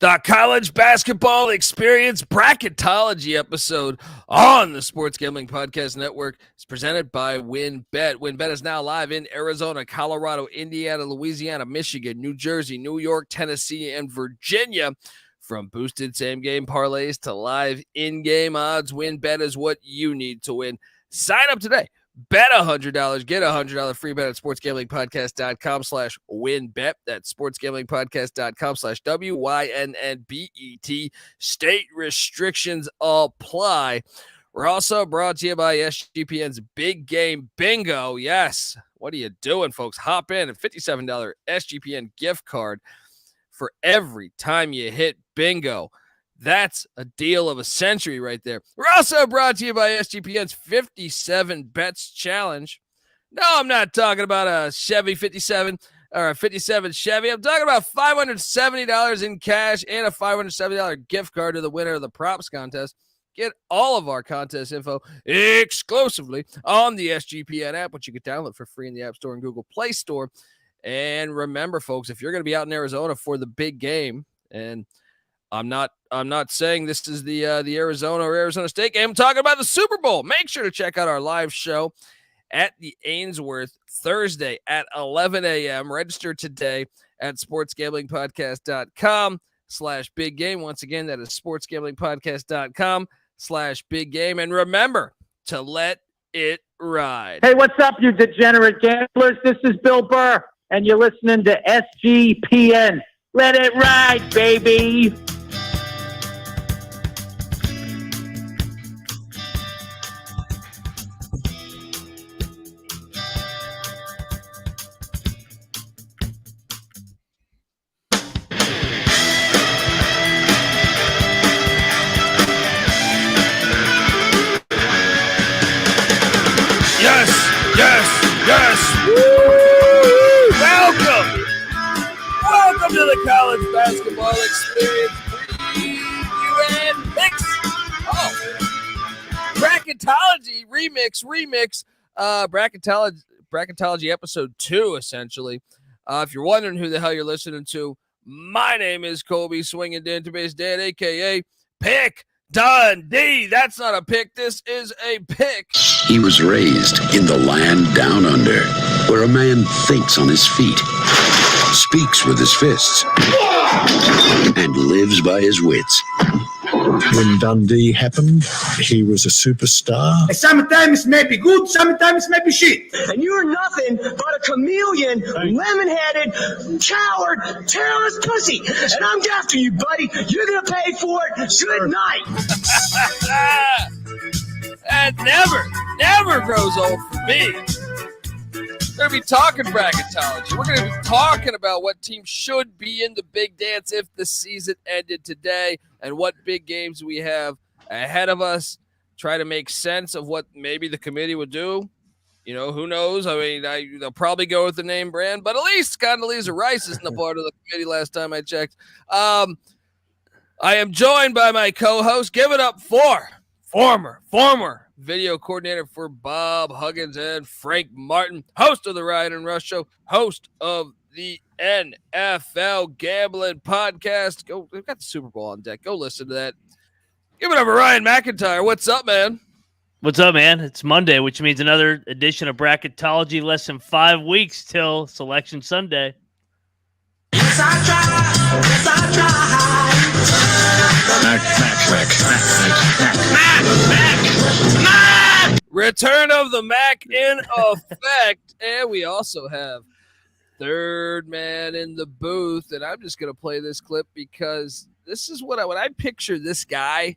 The college basketball experience bracketology episode on the Sports Gambling Podcast Network is presented by WynnBET. WynnBET is now live in Arizona, Colorado, Indiana, Louisiana, Michigan, New Jersey, New York, Tennessee, and Virginia. From boosted same-game parlays to live in-game odds, WynnBET is what you need to win. Sign up today. Bet $100, get $100 free bet at sportsgamblingpodcast.com/wynnbet. That's sportsgamblingpodcast.com/WYNNBET. State restrictions apply. We're also brought to you by SGPN's Big Game Bingo. Yes, what are you doing, folks? Hop in a $57 SGPN gift card for every time you hit bingo. That's a deal of a century right there. We're also brought to you by SGPN's 57 Bets Challenge. No, I'm not talking about a Chevy 57 or a 57 Chevy. I'm talking about $570 in cash and a $570 gift card to the winner of the props contest. Get all of our contest info exclusively on the SGPN app, which you can download for free in the App Store and Google Play Store. And remember, folks, if you're going to be out in Arizona for the big game, and I'm not saying this is the Arizona or Arizona State game. I'm talking about the Super Bowl. Make sure to check out our live show at the Ainsworth Thursday at 11 a.m. Register today at sportsgamblingpodcast.com/big game. Once again, that is sportsgamblingpodcast.com/big game. And remember to let it ride. Hey, what's up, you degenerate gamblers? This is Bill Burr, and you're listening to SGPN. Let it ride, baby. Welcome to the college basketball experience preview and mix. Oh, Bracketology remix. Bracketology episode 2, essentially. If you're wondering who the hell you're listening to, my name is Colby Swinging Database Dad, a.k.a. Pick Dundee. That's not a pick. This is a pick. He was raised in the land down under, where a man thinks on his feet, speaks with his fists, and lives by his wits. When Dundee happened, he was a superstar. Sometimes it may be good, sometimes it may be shit. And you're nothing but a chameleon, lemon-headed, coward, terrorist pussy. And I'm after you, buddy. You're going to pay for it. Good night. That never grows old for me. We're going to be talking bracketology. We're going to be talking about what teams should be in the big dance if the season ended today and what big games we have ahead of us. Try to make sense of what maybe the committee would do. You know, who knows? I mean, they'll probably go with the name brand, but at least Condoleezza Rice isn't a part of the committee last time I checked. I am joined by my co-host. Give it up for former video coordinator for Bob Huggins and Frank Martin, host of the Ryan and Rush Show, host of the NFL Gambling Podcast. We've got the Super Bowl on deck. Go listen to that. Give it up for Ryan McIntyre. What's up, man? What's up, man? It's Monday, which means another edition of Bracketology. Less than 5 weeks till Selection Sunday. Yes, I Mac. Return of the Mac in effect. And we also have third man in the booth. And I'm just going to play this clip because this is when I picture this guy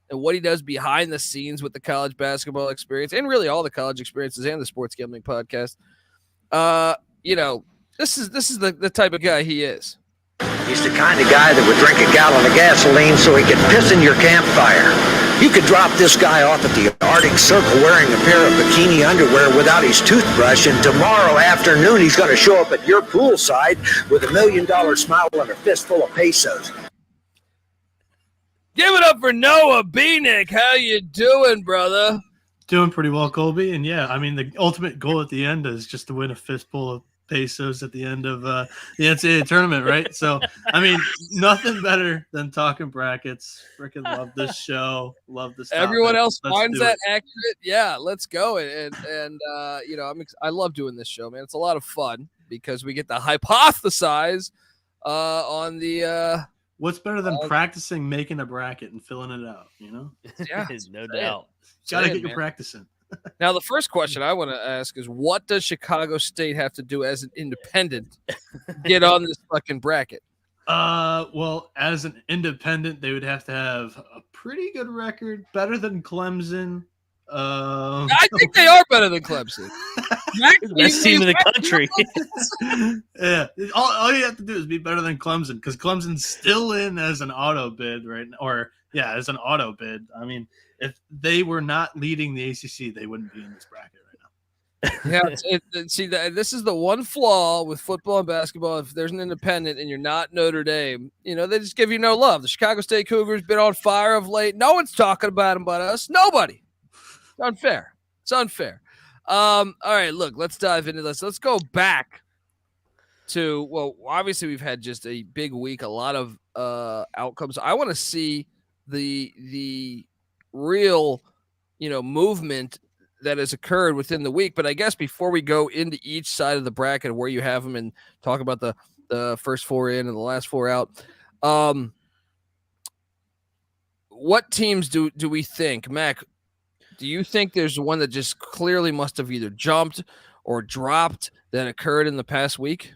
and what he does behind the scenes with the college basketball experience and really all the college experiences and the Sports Gambling Podcast. This is the type of guy he is. He's the kind of guy that would drink a gallon of gasoline so he could piss in your campfire. You could drop this guy off at the Arctic Circle wearing a pair of bikini underwear without his toothbrush, and tomorrow afternoon he's going to show up at your poolside with $1 million smile and a fistful of pesos. Give it up for Noah Bieniek. How you doing, brother? Doing pretty well, Colby. And yeah, I mean, the ultimate goal at the end is just to win a fistful of pesos at the end of the NCAA tournament, right? So, I mean, nothing better than talking brackets. Freaking love this show. Love this topic. Everyone else Let's finds do that it. accurate. Yeah, let's go. And you know, I love doing this show, man. It's a lot of fun because we get to hypothesize on the What's better than practicing making a bracket and filling it out, you know? yeah, no doubt. Got to get your practice in. Now, the first question I want to ask is, what does Chicago State have to do as an independent to get on this fucking bracket? Well, as an independent, they would have to have a pretty good record, better than Clemson. I think they are better than Clemson. Best team in the country. Yeah, all you have to do is be better than Clemson, because Clemson's still in as an auto bid, right? Or yeah, as an auto bid. I mean, if they were not leading the ACC, they wouldn't be in this bracket right now. Yeah, see, this is the one flaw with football and basketball. If there's an independent and you're not Notre Dame, you know, they just give you no love. The Chicago State Cougars been on fire of late. No one's talking about them but us. Nobody. It's unfair. It's unfair. All right, look, let's dive into this. Let's go back to, well, obviously we've had just a big week, a lot of outcomes. I want to see the real, you know, movement that has occurred within the week. But I guess before we go into each side of the bracket where you have them and talk about the first four in and the last four out, what teams do we think, Mac? Do you think there's one that just clearly must have either jumped or dropped that occurred in the past week?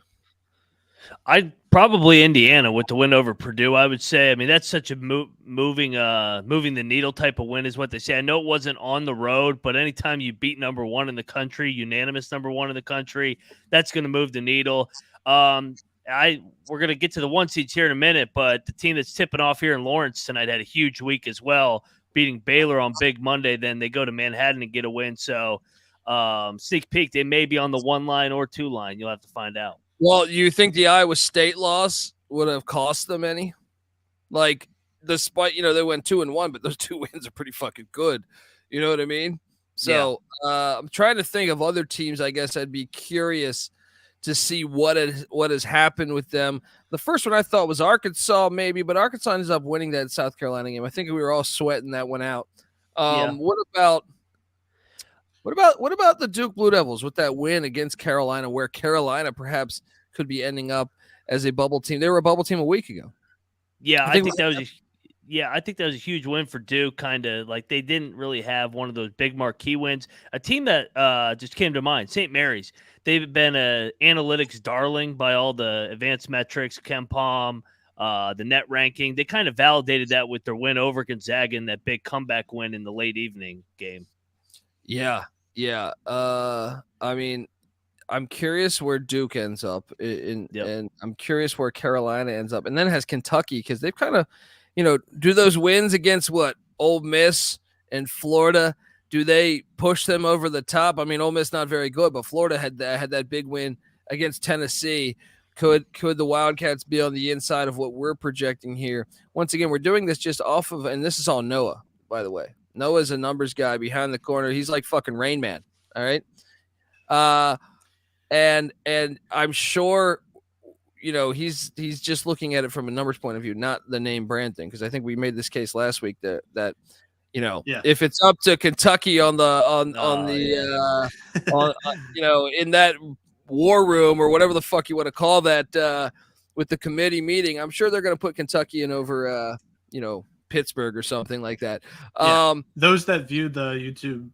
I'd probably Indiana with the win over Purdue, I would say. I mean, that's such a moving the needle type of win is what they say. I know it wasn't on the road, but anytime you beat number one in the country, unanimous number one in the country, that's going to move the needle. We're going to get to the one seeds here in a minute, but the team that's tipping off here in Lawrence tonight had a huge week as well, beating Baylor on Big Monday. Then they go to Manhattan and get a win. So sneak peek, they may be on the 1 line or 2 line. You'll have to find out. Well, you think the Iowa State loss would have cost them any? Like, despite, you know, they went 2-1, but those 2 wins are pretty fucking good. You know what I mean? So I'm trying to think of other teams. I guess I'd be curious to see what has happened with them. The first one I thought was Arkansas, maybe, but Arkansas ends up winning that South Carolina game. I think we were all sweating that one out. What about the Duke Blue Devils with that win against Carolina, where Carolina perhaps could be ending up as a bubble team? They were a bubble team a week ago. Yeah, I think that was a huge win for Duke. Kind of like they didn't really have one of those big marquee wins. A team that just came to mind, St. Mary's. They've been an analytics darling by all the advanced metrics, KenPom, the net ranking. They kind of validated that with their win over Gonzaga in that big comeback win in the late evening game. Yeah. I mean, I'm curious where Duke ends up and I'm curious where Carolina ends up, and then it has Kentucky, because they've kind of, you know, do those wins against Ole Miss and Florida, do they push them over the top? I mean, Ole Miss not very good, but Florida had that big win against Tennessee. Could the Wildcats be on the inside of what we're projecting here? Once again, we're doing this just off of, and this is all Noah, by the way. Noah's a numbers guy behind the corner. He's like fucking Rain Man. All right. And I'm sure, you know, he's just looking at it from a numbers point of view, not the name brand thing. Cause I think we made this case last week that you know, if it's up to Kentucky on you know, in that war room or whatever the fuck you want to call that, with the committee meeting, I'm sure they're going to put Kentucky in over, you know, Pittsburgh or something like that. Those that viewed the YouTube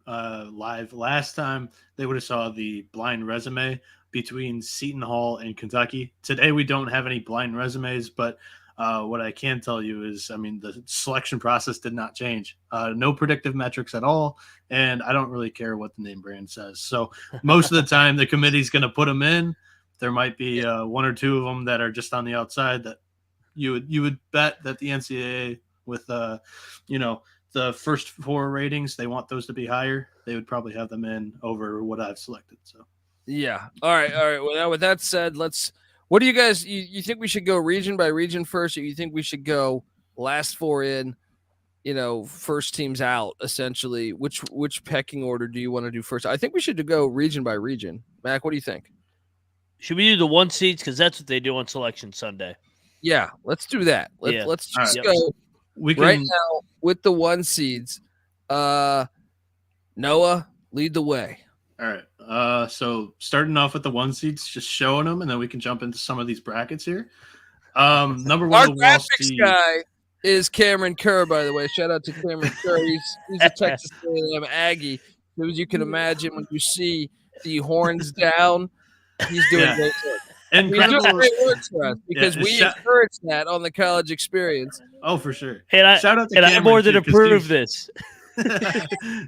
live last time, they would have saw the blind resume between Seton Hall and Kentucky. Today we don't have any blind resumes, but what I can tell you is, I mean, the selection process did not change. No predictive metrics at all, and I don't really care what the name brand says. So most of the time the committee's going to put them in. There might be 1 or 2 of them that are just on the outside that you would bet that the NCAA, with you know, the first 4 ratings, they want those to be higher. They would probably have them in over what I've selected. So yeah. All right. Well, now with that said, what do you guys, you think we should go region by region first, or you think we should go last 4 in, you know, first teams out, essentially? Which pecking order do you want to do first? I think we should go region by region. Mac, what do you think? Should we do the 1 seeds? Because that's what they do on Selection Sunday. Yeah, let's do that. Let's just go right now with the 1 seeds. Noah, lead the way. All right. So starting off with the 1 seeds, just showing them, and then we can jump into some of these brackets here. Number one, our graphics guy is Cameron Kerr, by the way. Shout out to Cameron Kerr. He's a Texas A&M Aggie. As you can imagine, when you see the horns down, he's doing great work. And he's doing great work for us because we encourage that on the college experience. Oh, for sure. Shout out to Cameron. I more than approve this.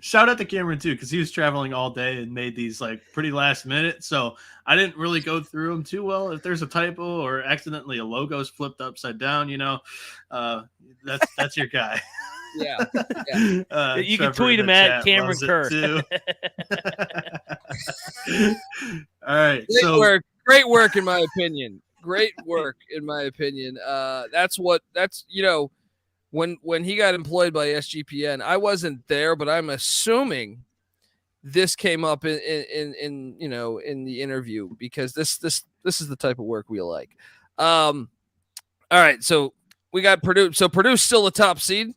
Shout out to Cameron too, because he was traveling all day and made these like pretty last minute. So I didn't really go through them too well. If there's a typo or accidentally a logo's flipped upside down, that's your guy. Yeah. You can tweet him at Cameron Kerr. All right. Great work in my opinion. Great work in my opinion. When he got employed by SGPN, I wasn't there, but I'm assuming this came up in the interview because this is the type of work we like. All right, so we got Purdue. So Purdue's still a top seed.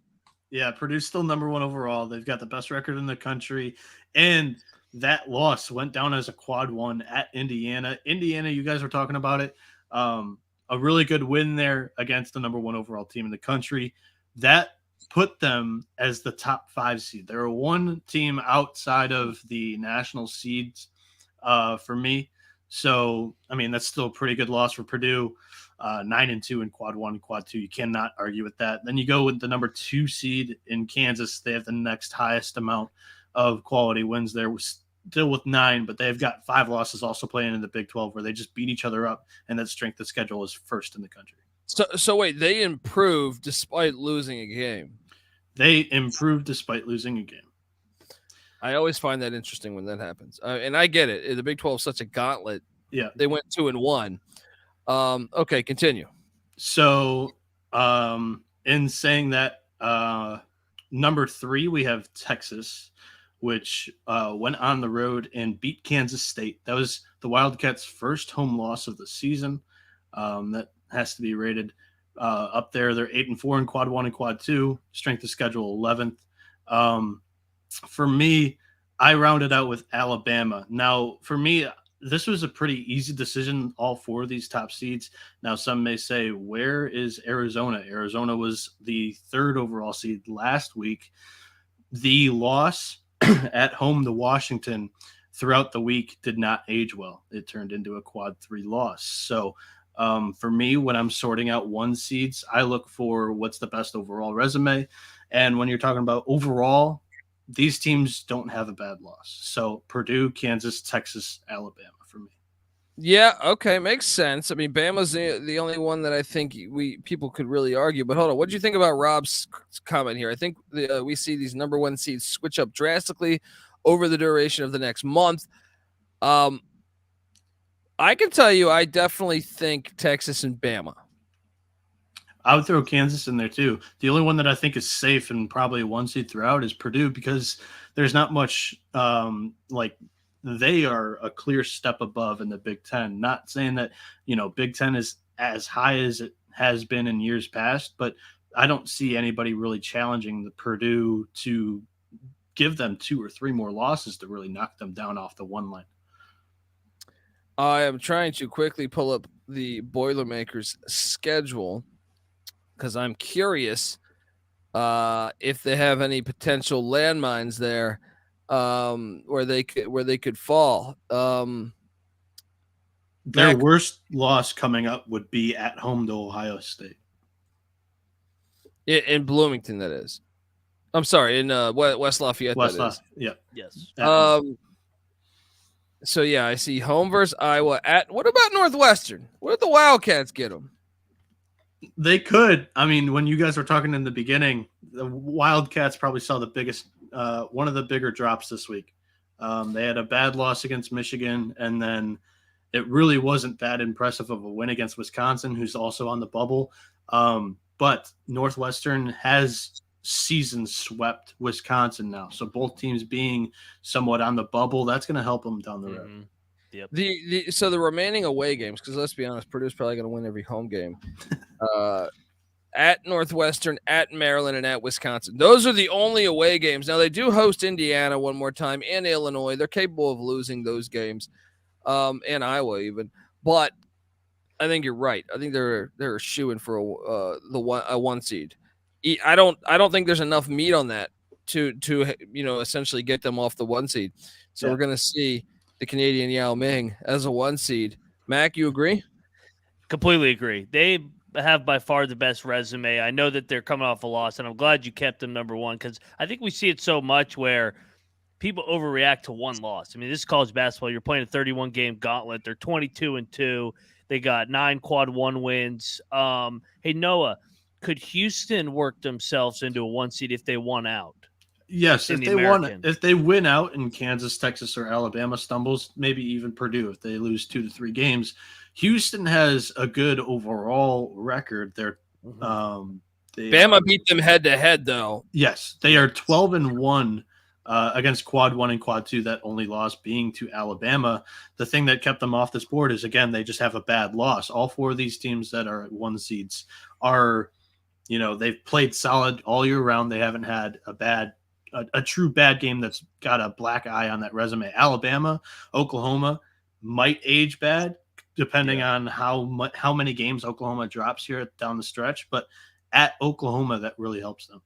Yeah, Purdue's still number 1 overall. They've got the best record in the country, and that loss went down as a quad 1 at Indiana. Indiana, you guys were talking about it. A really good win there against the number 1 overall team in the country. That put them as the top 5 seed. They're 1 team outside of the national seeds for me. So, I mean, that's still a pretty good loss for Purdue. 9-2 in quad 1 and quad 2. You cannot argue with that. Then you go with the number 2 seed in Kansas. They have the next highest amount of quality wins there, still with 9, but they've got 5 losses also playing in the Big 12 where they just beat each other up, and that strength of schedule is first in the country. So wait, they improved despite losing a game. They improved despite losing a game. I always find that interesting when that happens. And I get it. The Big 12 is such a gauntlet. Yeah. They went 2-1. Okay, continue. So in saying that, number 3, we have Texas, which went on the road and beat Kansas State. That was the Wildcats' first home loss of the season. That has to be rated up there. They're 8-4 in quad 1 and quad 2, strength of schedule 11th. For me, I rounded out with Alabama. Now, for me, this was a pretty easy decision, all 4 of these top seeds. Now, some may say, where is Arizona? Arizona was the 3rd overall seed last week. The loss at home to Washington throughout the week did not age well. It turned into a quad 3 loss. So, for me, when I'm sorting out 1 seeds, I look for what's the best overall resume. And when you're talking about overall, these teams don't have a bad loss. So Purdue, Kansas, Texas, Alabama for me. Yeah, okay, makes sense. I mean, Bama's the only one that I think people could really argue. But hold on, what do you think about Rob's comment here? I think we see these number 1 seeds switch up drastically over the duration of the next month. I can tell you, I definitely think Texas and Bama. I would throw Kansas in there too. The only one that I think is safe and probably 1 seed throughout is Purdue because there's not much they are a clear step above in the Big Ten. Not saying that, Big Ten is as high as it has been in years past, but I don't see anybody really challenging the Purdue to give them 2 or 3 more losses to really knock them down off the 1 line. I am trying to quickly pull up the Boilermakers schedule because I'm curious if they have any potential landmines there where they could fall. Their worst loss coming up would be at home to Ohio State. In Bloomington, that is. I'm sorry, in West Lafayette. Yeah. Yes. So, yeah, I see home versus Iowa. What about Northwestern? What did the Wildcats get them? They could. I mean, when you guys were talking in the beginning, the Wildcats probably saw the biggest, one of the bigger drops this week. They had a bad loss against Michigan, and then it really wasn't that impressive of a win against Wisconsin, who's also on the bubble. But Northwestern has season swept Wisconsin now. So both teams being somewhat on the bubble, that's going to help them down the road. Yep. So the remaining away games, because let's be honest, Purdue's probably going to win every home game. At Northwestern, at Maryland, and at Wisconsin. Those are the only away games. Now, they do host Indiana one more time and Illinois. They're capable of losing those games, and Iowa even. But I think you're right. I think they're shooing for a one seed. I don't think there's enough meat on that to essentially get them off the one seed. So we're going to see the Canadian Yao Ming as a one seed. Mac, you agree? Completely agree. They have by far the best resume. I know that they're coming off a loss, and I'm glad you kept them number one because I think we see it so much where people overreact to one loss. I mean, this is college basketball. You're playing a 31-game gauntlet. They're 22-2. They got 9 quad one wins. Hey, Noah, could Houston work themselves into a one seed if they won out? Yes, if they win out and Kansas, Texas, or Alabama stumbles, maybe even Purdue if they lose 2 to 3 games. Houston has a good overall record. Bama beat them head to head, though. Yes, they are 12-1 against quad 1 and quad 2. That only loss being to Alabama. The thing that kept them off this board is again they just have a bad loss. All 4 of these teams that are at one seeds are, they've played solid all year round. They haven't had a true bad game that's got a black eye on that resume. Alabama, Oklahoma might age bad depending on how many games Oklahoma drops here down the stretch. But at Oklahoma, that really helps them.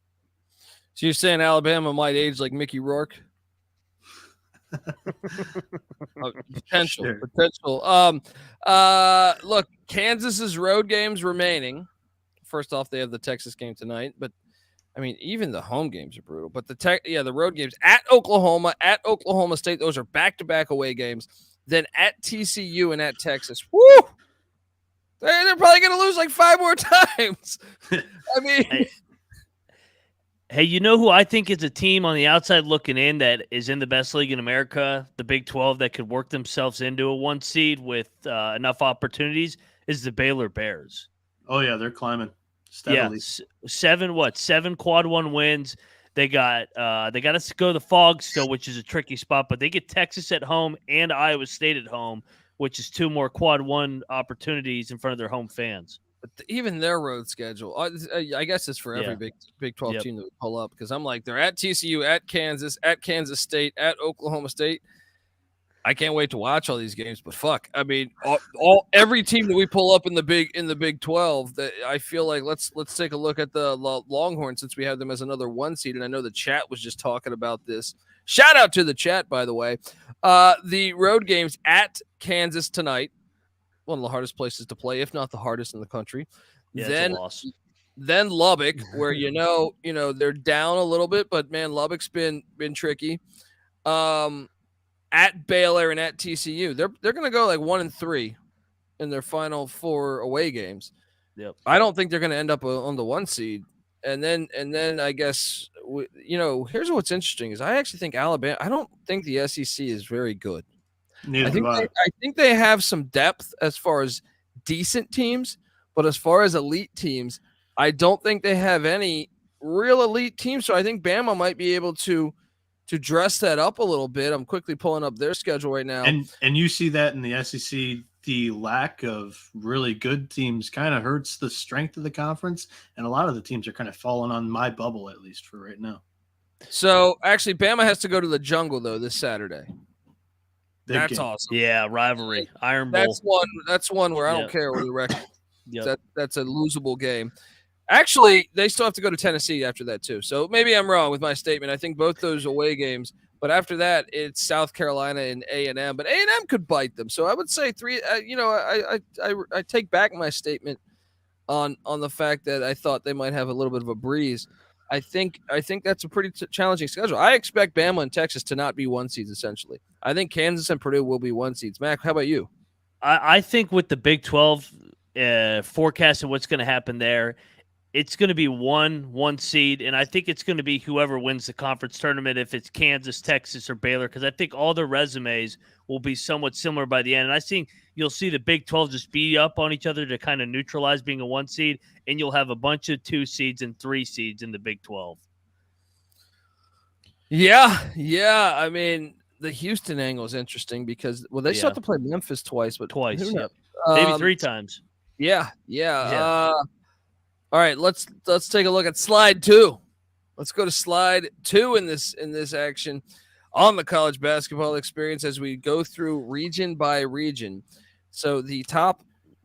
So you're saying Alabama might age like Mickey Rourke? Potential. Sure. Potential. Look, Kansas's road games remaining. First off, they have the Texas game tonight, but I mean, even the home games are brutal. But the road games at Oklahoma, at Oklahoma State, those are back-to-back away games. Then at TCU and at Texas. Woo! They're probably going to lose like 5 more times. I mean, hey, you know who I think is a team on the outside looking in that is in the best league in America, the Big 12, that could work themselves into a one seed with enough opportunities is the Baylor Bears. Oh yeah, they're climbing steadily. Yeah, 7 quad one wins. They got to go to the Fog still, which is a tricky spot, but they get Texas at home and Iowa State at home, which is 2 more quad one opportunities in front of their home fans. But even their road schedule, I guess it's for every Big 12 team that we pull up, because I'm like, they're at TCU, at Kansas State, at Oklahoma State. I can't wait to watch all these games, but fuck, I mean, every team that we pull up in the Big 12, that I feel like let's take a look at the Longhorns since we have them as another one seed, and I know the chat was just talking about this. Shout out to the chat, by the way. The road games at Kansas tonight, one of the hardest places to play, if not the hardest in the country. Yeah, then it's a loss. Then Lubbock, where they're down a little bit, but man, Lubbock's been tricky. At Baylor and at TCU, they're going to go like 1-3 in their final 4 away games. Yep. I don't think they're going to end up on the one seed. And then I guess here's what's interesting is I actually think Alabama. I don't think the SEC is very good. I think they have some depth as far as decent teams, but as far as elite teams, I don't think they have any real elite teams. So I think Bama might be able to dress that up a little bit. I'm quickly pulling up their schedule right now. And you see that in the SEC, the lack of really good teams kind of hurts the strength of the conference. And a lot of the teams are kind of falling on my bubble, at least for right now. So actually Bama has to go to the Jungle though this Saturday. That's awesome. Yeah, rivalry. Iron Bowl. That's one where I don't care what the record. That's a losable game. Actually, they still have to go to Tennessee after that too. So maybe I'm wrong with my statement. I think both those away games, but after that, it's South Carolina and A&M. But A&M could bite them. So I would say 3. I take back my statement on the fact that I thought they might have a little bit of a breeze. I think that's a pretty challenging schedule. I expect Bama and Texas to not be one seeds essentially. I think Kansas and Purdue will be one seeds. Mac, how about you? I think with the Big 12 forecast and what's going to happen there, it's going to be one seed, and I think it's going to be whoever wins the conference tournament, if it's Kansas, Texas, or Baylor, because I think all their resumes will be somewhat similar by the end. And I think you'll see the Big 12 just beat up on each other to kind of neutralize being a one seed, and you'll have a bunch of 2 seeds and 3 seeds in the Big 12. Yeah. I mean, the Houston angle is interesting because they still have to play Memphis twice, but twice, who knows? Maybe 3 times. Yeah. All right, let's take a look at slide 2. Let's go to slide 2 in this action on the college basketball experience as we go through region by region. So the top,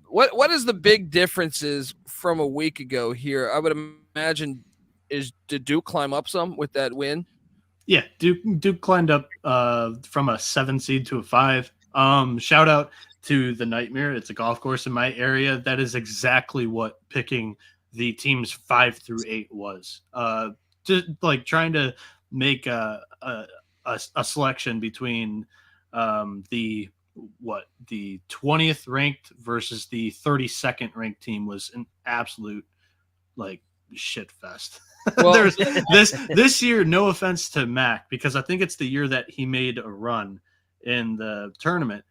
what is the big differences from a week ago here? I would imagine did Duke climb up some with that win? Yeah, Duke climbed up from a 7 seed to a 5. Shout out to the Nightmare. It's a golf course in my area. That is exactly what picking the teams 5 through 8 was. Just like trying to make a selection between the 20th ranked versus the 32nd ranked team was an absolute like shit fest. Well, there's this year, no offense to Mac, because I think it's the year that he made a run in the tournament.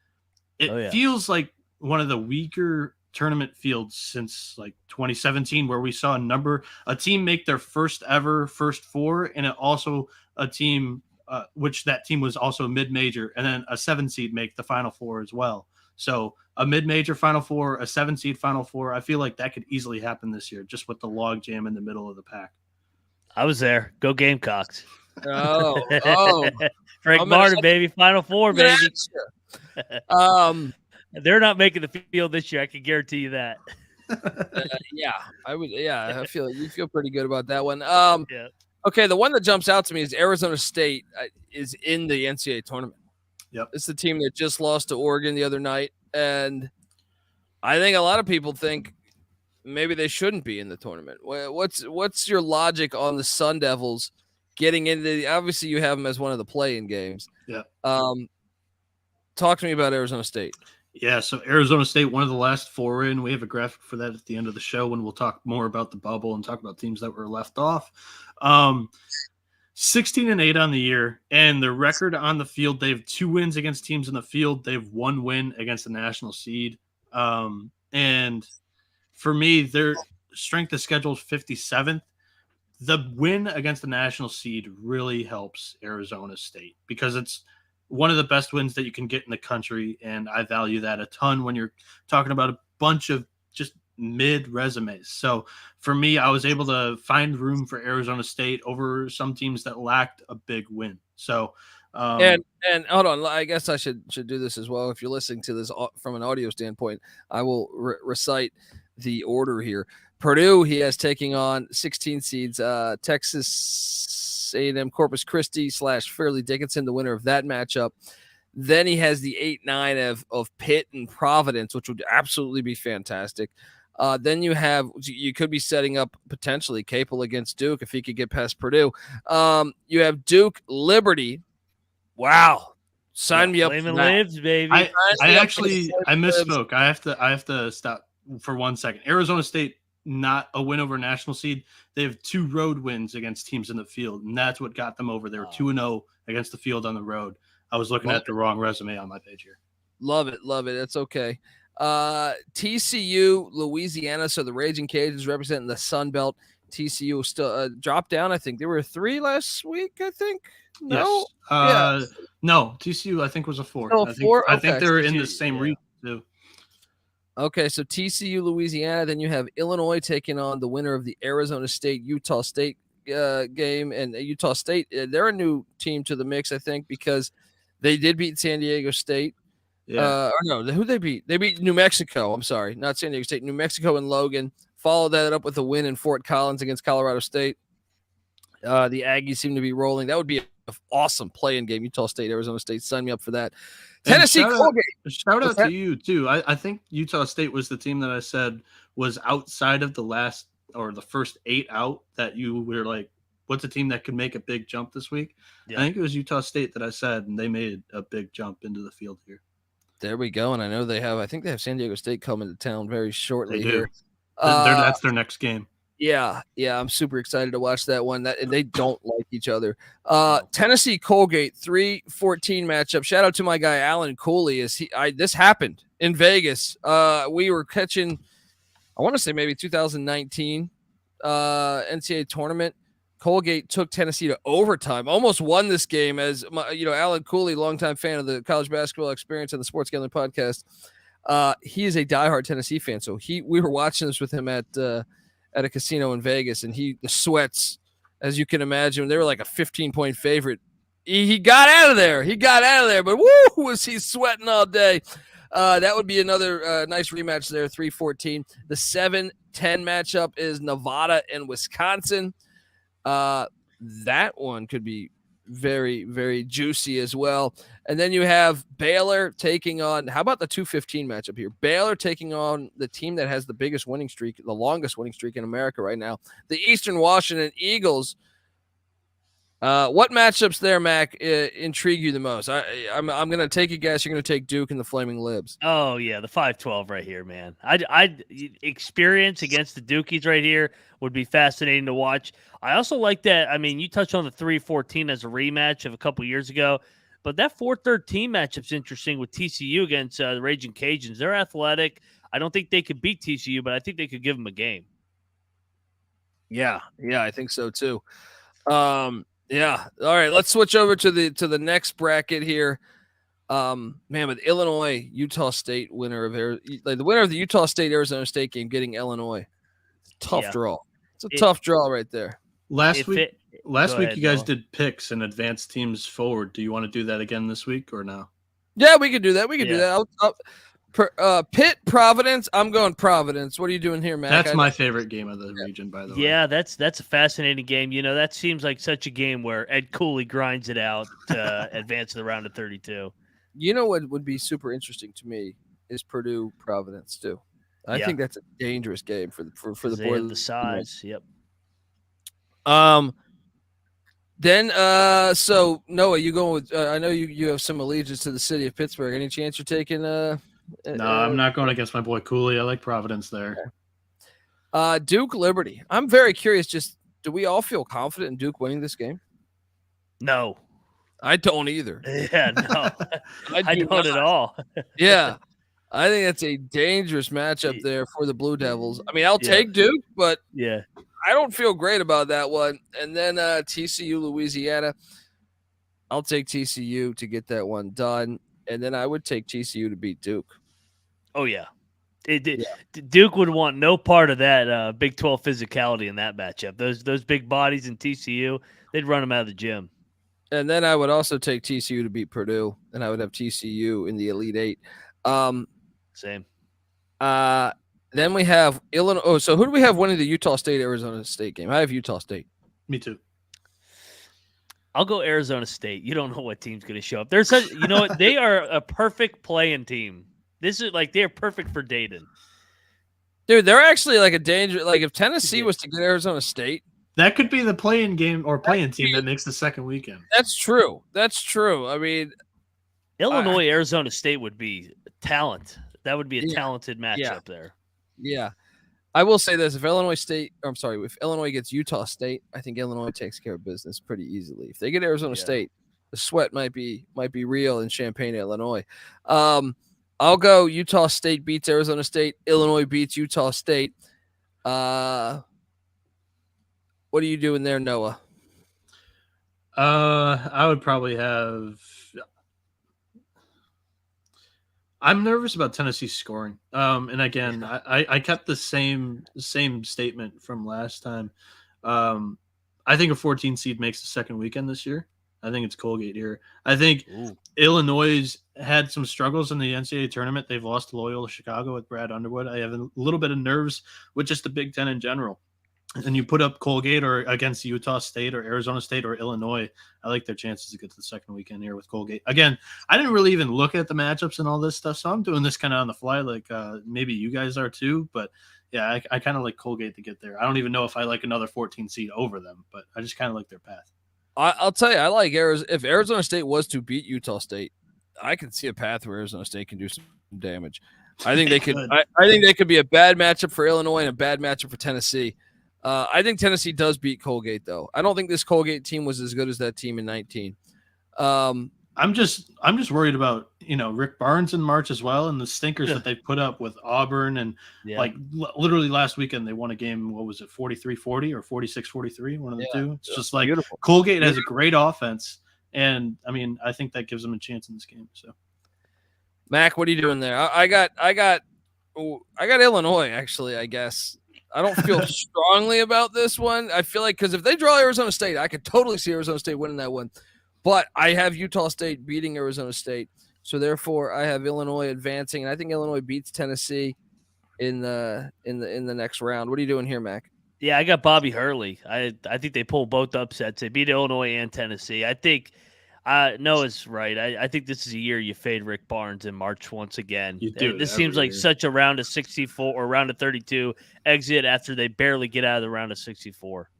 It feels like one of the weaker tournament fields since like 2017, where we saw a team make their first four, and it also a team which that team was also mid-major, and then a 7 seed make the Final Four as well. So a mid-major Final Four, a 7 seed Final Four. I feel like that could easily happen this year, just with the log jam in the middle of the pack. I was there. Go Gamecocks. Oh. Frank Martin, baby. Final Four, baby. They're not making the field this year. I can guarantee you that. I would. Yeah, I feel you feel pretty good about that one. Okay, the one that jumps out to me is Arizona State is in the NCAA tournament. Yep, it's the team that just lost to Oregon the other night, and I think a lot of people think maybe they shouldn't be in the tournament. What's your logic on the Sun Devils getting into? Obviously, you have them as one of the play-in games. Yeah. Talk to me about Arizona State. Yeah, so Arizona State, one of the last 4 in. We have a graphic for that at the end of the show when we'll talk more about the bubble and talk about teams that were left off. 16-8 on the year, and the record on the field, they have 2 wins against teams in the field. They have 1 win against the national seed. And for me, their strength of schedule is 57th. The win against the national seed really helps Arizona State because it's one of the best wins that you can get in the country, and I value that a ton when you're talking about a bunch of just mid resumes. So for me, I was able to find room for Arizona State over some teams that lacked a big win. So and hold on, I guess I should do this as well. If you're listening to this from an audio standpoint, I will recite the order here. Purdue, he has taking on 16 seeds, Texas A&M Corpus Christi / Fairleigh Dickinson, the winner of that matchup. Then he has the 8-9 of Pitt and Providence, which would absolutely be fantastic. Then you could be setting up potentially Capel against Duke if he could get past Purdue. You have Duke, Liberty. Wow. Sign me up for that. Lives, baby. I misspoke. I have to stop for 1 second. Arizona State, not a win over a national seed. They have 2 road wins against teams in the field, and that's what got them over. They were 2-0 against the field on the road. I was looking at the wrong resume on my page here. Love it. It's okay. TCU, Louisiana. So the Raging Cajuns representing the Sun Belt. TCU still dropped down. I think they were 3 last week. I think. No. Yes. No. TCU I think was a 4. I think they're in the same region too. Okay, so TCU, Louisiana. Then you have Illinois taking on the winner of the Arizona State Utah State game, and Utah State. They're a new team to the mix, I think, because they did beat San Diego State. Yeah. Who they beat? They beat New Mexico. I'm sorry, not San Diego State. New Mexico and Logan. Followed that up with a win in Fort Collins against Colorado State. The Aggies seem to be rolling. That would be an awesome play-in game. Utah State, Arizona State. Sign me up for that. Tennessee Colgate. Shout out to you too. I think Utah State was the team that I said was outside of the last or the first 8 out that you were like, what's a team that could make a big jump this week? Yeah. I think it was Utah State that I said, and they made a big jump into the field here. There we go. And I know I think they have San Diego State coming to town very shortly here. That's their next game. Yeah, I'm super excited to watch that one. And they don't like each other. Tennessee Colgate 3-14 matchup. Shout out to my guy Alan Cooley. This happened in Vegas. We were catching, I want to say maybe 2019 NCAA tournament. Colgate took Tennessee to overtime, almost won this game. As Alan Cooley, longtime fan of the College Basketball Experience and the Sports Gambling Podcast, he is a diehard Tennessee fan. So we were watching this with him at a casino in Vegas, and the sweats, as you can imagine, they were like a 15-point favorite. He got out of there. But woo, was he sweating all day. That would be another nice rematch there, 3-14. The 7-10 matchup is Nevada and Wisconsin. That one could be very, very juicy as well. And then you have Baylor taking on, how about the 2-15 matchup here? Baylor taking on the team that has the biggest winning streak, the longest winning streak in America right now, the Eastern Washington Eagles. What matchups there, Mac, intrigue you the most? I'm going to take a guess. You're going to take Duke and the Flaming Libs. Oh, yeah, the 5-12 right here, man. I'd experience against the Dukies right here would be fascinating to watch. I also like that. I mean, you touched on the 3-14 as a rematch of a couple years ago, but that 4-13 matchup's interesting with TCU against the Raging Cajuns. They're athletic. I don't think they could beat TCU, but I think they could give them a game. Yeah, I think so too. Yeah. All right. Let's switch over to the next bracket here. Man, with Illinois, Utah State the winner of the Utah State Arizona State game getting Illinois. Tough draw. It's a tough draw right there. Last week you guys did picks and advanced teams forward. Do you want to do that again this week or no? Yeah, we could do that. Do that. Pitt, Providence. I'm going Providence. What are you doing here, Matt? That's my favorite game of the region, by the way. Yeah, that's a fascinating game. That seems like such a game where Ed Cooley grinds it out to advance to the round of 32. You know what would be super interesting to me is Purdue Providence too. I think that's a dangerous game for the boys. The size. Yep. Then, so Noah, you going with? I know you have some allegiance to the city of Pittsburgh. Any chance you're taking? No, I'm not going against my boy Cooley. I like Providence there. Duke Liberty. I'm very curious. Just do we all feel confident in Duke winning this game? No, I don't either. Yeah, no, I don't at all. Yeah, I think that's a dangerous matchup there for the Blue Devils. I mean, I'll take Duke, but yeah. I don't feel great about that one. And then TCU, Louisiana. I'll take TCU to get that one done. And then I would take TCU to beat Duke. Oh, yeah. Duke would want no part of that Big 12 physicality in that matchup. Those big bodies in TCU, they'd run them out of the gym. And then I would also take TCU to beat Purdue. And I would have TCU in the Elite Eight. Same. Then we have Illinois. Oh, so who do we have winning the Utah State-Arizona State game? I have Utah State. Me too. I'll go Arizona State. You don't know what team's going to show up. They're such, what? They are a perfect playing team. This is they're perfect for Dayton. Dude, they're actually like a danger. Like if Tennessee was to get Arizona State, that could be the playing game or playing team that makes the second weekend. That's true. I mean, Illinois, Arizona State would be talent. That would be a talented matchup there. Yeah. I will say this. If Illinois gets Utah State, I think Illinois takes care of business pretty easily. If they get Arizona State, the sweat might be real in Champaign, Illinois. I'll go Utah State beats Arizona State. Illinois beats Utah State. What are you doing there, Noah? I would probably have. I'm nervous about Tennessee scoring. And again, I kept the same statement from last time. I think a 14 seed makes the second weekend this year. I think it's Colgate here. I think Illinois had some struggles in the NCAA tournament. They've lost to Loyola Chicago with Brad Underwood. I have a little bit of nerves with just the Big Ten in general. And you put up Colgate or against Utah State or Arizona State or Illinois, I like their chances to get to the second weekend here with Colgate. Again, I didn't really even look at the matchups and all this stuff, so I'm doing this kind of on the fly like maybe you guys are too. But, yeah, I kind of like Colgate to get there. I don't even know if I like another 14 seed over them, but I just kind of like their path. I'll tell you, I like Arizona. If Arizona State was to beat Utah State, I can see a path where Arizona State can do some damage. I think they could. I think they could be a bad matchup for Illinois and a bad matchup for Tennessee. I think Tennessee does beat Colgate, though. I don't think this Colgate team was as good as that team in 19. I'm just worried about, Rick Barnes in March as well, and the stinkers that they put up with Auburn, and literally last weekend they won a game. What was it, 43-40 or 46-43? One of the two. It's just like beautiful. Colgate has a great offense, and I mean, I think that gives them a chance in this game. So, Mac, what are you doing there? I got Illinois, actually. I guess I don't feel strongly about this one. I feel like because if they draw Arizona State, I could totally see Arizona State winning that one. But I have Utah State beating Arizona State, so therefore I have Illinois advancing, and I think Illinois beats Tennessee in the next round. What are you doing here, Mac? Yeah, I got Bobby Hurley. I think they pull both upsets. They beat Illinois and Tennessee. I think Noah's right. I think this is a year you fade Rick Barnes in March once again. You do. This seems like such a round of 64 or round of 32 exit after they barely get out of the round of 64.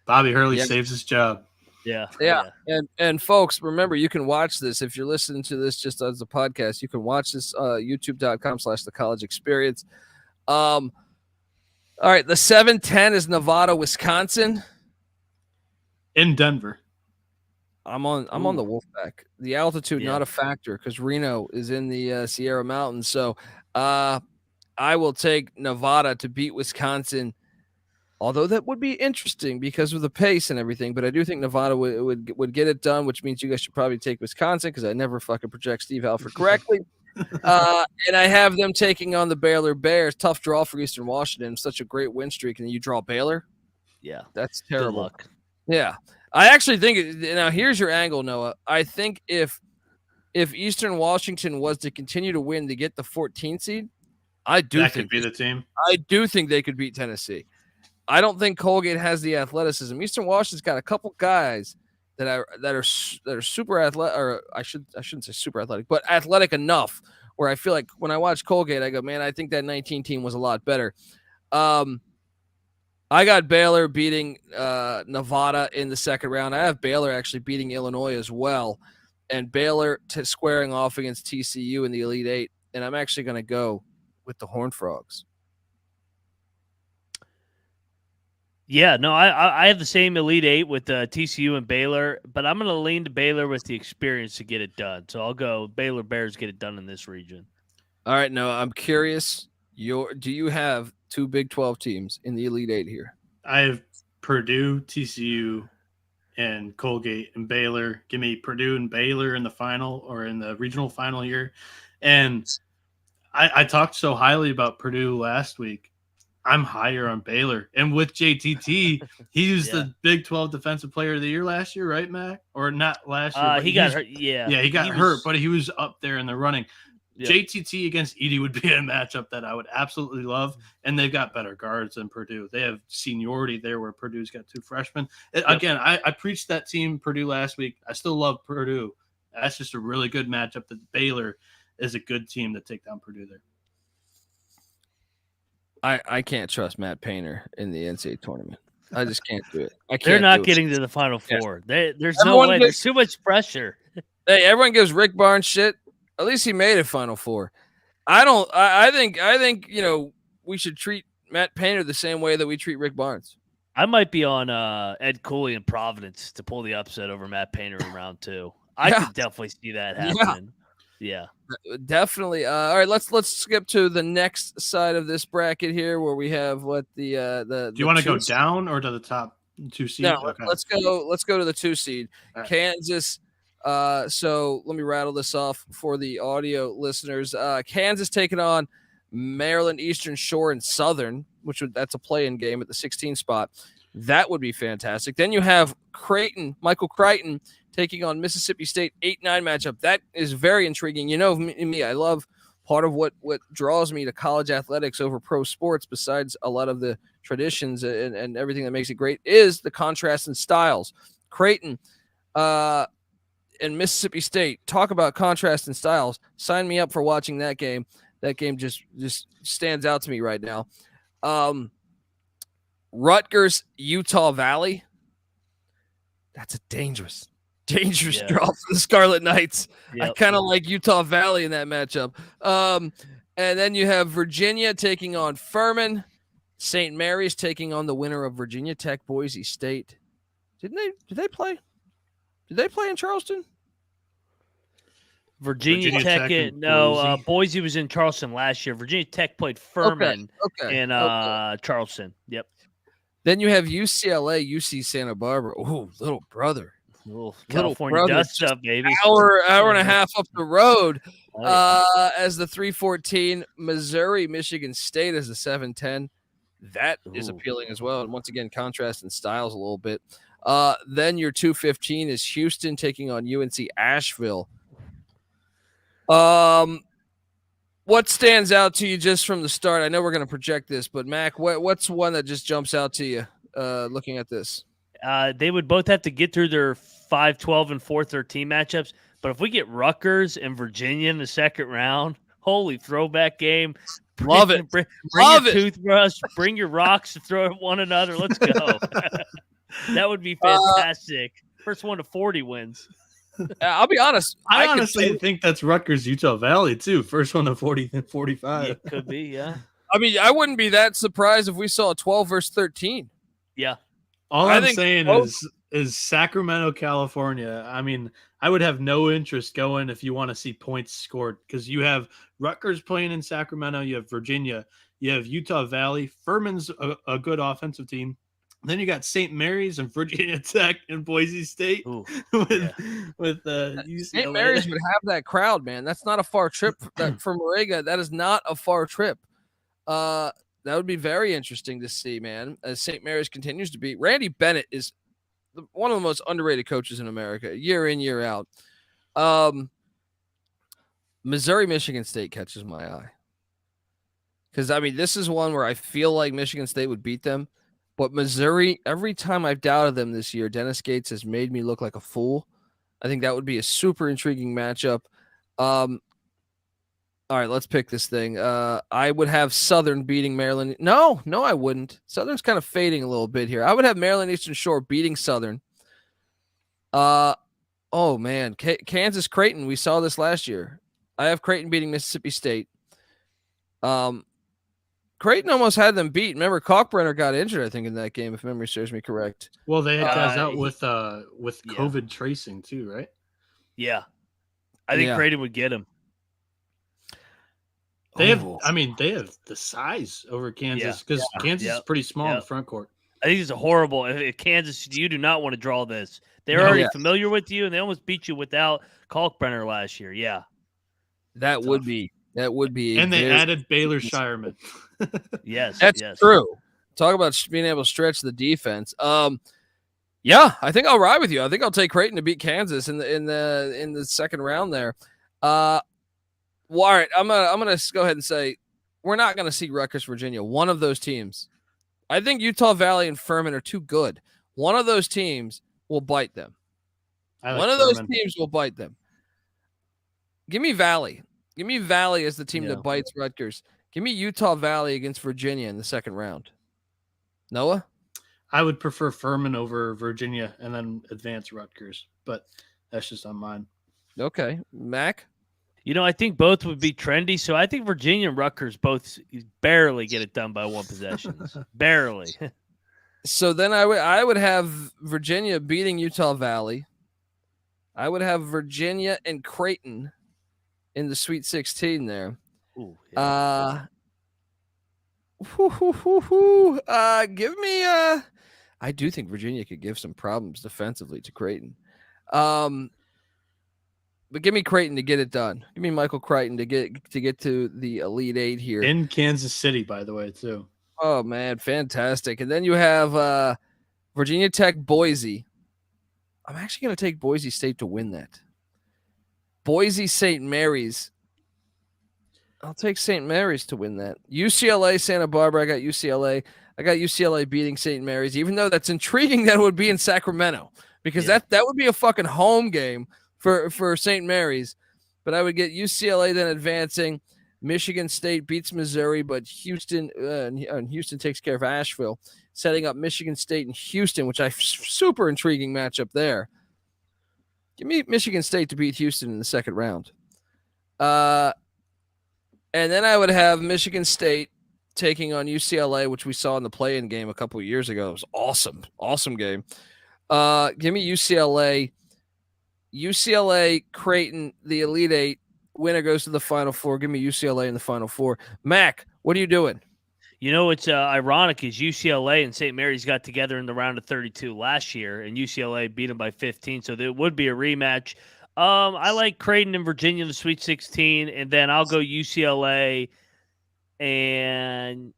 Bobby Hurley saves his job. Yeah. And folks, remember, you can watch this if you're listening to this just as a podcast. You can watch this youtube.com/the college experience. All right, the 7-10 is Nevada, Wisconsin. In Denver. I'm on the Wolfpack. The altitude not a factor because Reno is in the Sierra Mountains. So I will take Nevada to beat Wisconsin. Although that would be interesting because of the pace and everything, but I do think Nevada would get it done, which means you guys should probably take Wisconsin because I never fucking project Steve Halford correctly. And I have them taking on the Baylor Bears. Tough draw for Eastern Washington. Such a great win streak, and you draw Baylor. Yeah, that's terrible. Good luck. Yeah, I actually think now here's your angle, Noah. I think if Eastern Washington was to continue to win to get the 14th seed, that could be the team. I do think they could beat Tennessee. I don't think Colgate has the athleticism. Eastern Washington's got a couple guys that are super athletic, or I shouldn't say super athletic, but athletic enough where I feel like when I watch Colgate, I go, man, I think that 19 team was a lot better. I got Baylor beating Nevada in the second round. I have Baylor actually beating Illinois as well, and Baylor squaring off against TCU in the Elite Eight. And I'm actually going to go with the Horned Frogs. Yeah, no, I have the same Elite Eight with TCU and Baylor, but I'm going to lean to Baylor with the experience to get it done. So I'll go Baylor Bears get it done in this region. All right, no, I'm curious. Do you have two Big 12 teams in the Elite Eight here? I have Purdue, TCU, and Colgate and Baylor. Give me Purdue and Baylor in the final or in the regional final here. And I talked so highly about Purdue last week. I'm higher on Baylor. And with JTT, he was the Big 12 Defensive Player of the Year last year, right, Mac? Or not last year. He got hurt. Yeah. Yeah, he got hurt, but he was up there in the running. Yep. JTT against Edey would be a matchup that I would absolutely love. And they've got better guards than Purdue. They have seniority there where Purdue's got two freshmen. Again, I preached that team Purdue last week. I still love Purdue. That's just a really good matchup. That Baylor is a good team to take down Purdue there. I can't trust Matt Painter in the NCAA tournament. I just can't do it. They're not getting to the Final Four. There's no way. There's too much pressure. Hey, everyone gives Rick Barnes shit. At least he made a Final Four. I think we should treat Matt Painter the same way that we treat Rick Barnes. I might be on Ed Cooley in Providence to pull the upset over Matt Painter in round 2. I could definitely see that happening. Yeah. Definitely. All right, let's skip to the next side of this bracket here, where we have what the. Do you want to go down or to the top 2 seed? No, okay. Let's go to the 2 seed. Right. Kansas. So let me rattle this off for the audio listeners. Kansas taking on Maryland Eastern Shore and Southern, that's a play-in game at the 16 spot. That would be fantastic. Then you have Michael Crichton taking on Mississippi State 8-9 matchup. That is very intriguing. You know me, I love part of what draws me to college athletics over pro sports, besides a lot of the traditions and everything that makes it great, is the contrast in styles. Creighton and Mississippi State, talk about contrast in styles. Sign me up for watching that game. That game just stands out to me right now. Rutgers, Utah Valley. That's a dangerous draw for the Scarlet Knights. Yep. I kind of like Utah Valley in that matchup. And then you have Virginia taking on Furman. St. Mary's taking on the winner of Virginia Tech, Boise State. Did they play? Did they play in Charleston? Virginia Tech and Boise. Boise was in Charleston last year. Virginia Tech played Furman in Charleston. Yep. Then you have UCLA, UC Santa Barbara. Oh, little brother. California dust up, baby. Hour and a half up the road. Oh, As the 3:14, Missouri, Michigan State as the 7:10. That is appealing as well. And once again, contrast in styles a little bit. Then your 2:15 is Houston taking on UNC Asheville. What stands out to you just from the start? I know we're going to project this, but Mac, what's one that just jumps out to you looking at this? They would both have to get through their 5-12 and 4-13 matchups. But if we get Rutgers and Virginia in the second round, holy throwback game. Love it. Bring your toothbrush, bring your rocks to throw at one another. Let's go. That would be fantastic. First one to 40 wins. I'll be honest. I honestly think that's Rutgers, Utah Valley, too. First one to 40 and 45. It could be, yeah. I mean, I wouldn't be that surprised if we saw a 12 versus 13. Yeah. All I'm saying is Sacramento, California. I mean, I would have no interest going if you want to see points scored because you have Rutgers playing in Sacramento. You have Virginia. You have Utah Valley. Furman's a good offensive team. Then you got St. Mary's and Virginia Tech and Boise State with UCLA. St. Mary's would have that crowd, man. That's not a far trip for Moraga. That is not a far trip. That would be very interesting to see, man, as St. Mary's continues to be. Randy Bennett is one of the most underrated coaches in America, year in, year out. Missouri, Michigan State catches my eye. Because, I mean, this is one where I feel like Michigan State would beat them. But Missouri, every time I've doubted them this year, Dennis Gates has made me look like a fool. I think that would be a super intriguing matchup. All right, let's pick this thing. I would have Southern beating Maryland. No, I wouldn't. Southern's kind of fading a little bit here. I would have Maryland Eastern Shore beating Southern. Oh, man. Kansas Creighton, we saw this last year. I have Creighton beating Mississippi State. Creighton almost had them beat. Remember, Kalkbrenner got injured, I think, in that game, if memory serves me correct. Well, they had guys out with COVID tracing too, right? Yeah. I think Creighton would get him. They have the size over Kansas because Kansas is pretty small in the front court. I think it's a horrible. If Kansas, you do not want to draw this. They're already familiar with you, and they almost beat you without Kalkbrenner last year. Yeah, that would be. And they added Baylor Shireman. Yes, that's true. Talk about being able to stretch the defense. Yeah, I think I'll ride with you. I think I'll take Creighton to beat Kansas in the second round there. Well, all right, I'm gonna go ahead and say we're not gonna see Rutgers, Virginia. One of those teams. I think Utah Valley and Furman are too good. One of those teams will bite them. One of those teams will bite them. Give me Valley. Give me Valley as the team that bites Rutgers. Give me Utah Valley against Virginia in the second round. Noah? I would prefer Furman over Virginia and then advance Rutgers, but that's just on mine. Okay. Mac? I think both would be trendy, so I think Virginia and Rutgers both barely get it done by one possession. Barely. So then I would have Virginia beating Utah Valley. I would have Virginia and Creighton in the Sweet 16 there. Ooh, give me I do think Virginia could give some problems defensively to Creighton. But give me Creighton to get it done. Give me Michael Creighton to get to the Elite Eight here. In Kansas City, by the way, too. Oh, man, fantastic. And then you have Virginia Tech, Boise. I'm actually going to take Boise State to win that. Boise, St. Mary's. I'll take St. Mary's to win that. UCLA, Santa Barbara. I got UCLA. I got UCLA beating St. Mary's, even though that's intriguing that it would be in Sacramento because that would be a fucking home game for St. Mary's. But I would get UCLA then advancing. Michigan State beats Missouri, but Houston takes care of Asheville, setting up Michigan State and Houston, which super intriguing matchup there. Give me Michigan State to beat Houston in the second round. And then I would have Michigan State taking on UCLA, which we saw in the play-in game a couple of years ago. It was awesome. Awesome game. Give me UCLA UCLA, Creighton, the Elite Eight. Winner goes to the Final Four. Give me UCLA in the Final Four. Mac, what are you doing? You know, it's ironic is UCLA and St. Mary's got together in the round of 32 last year, and UCLA beat them by 15, so there would be a rematch. I like Creighton and Virginia in the Sweet 16, and then I'll go UCLA, and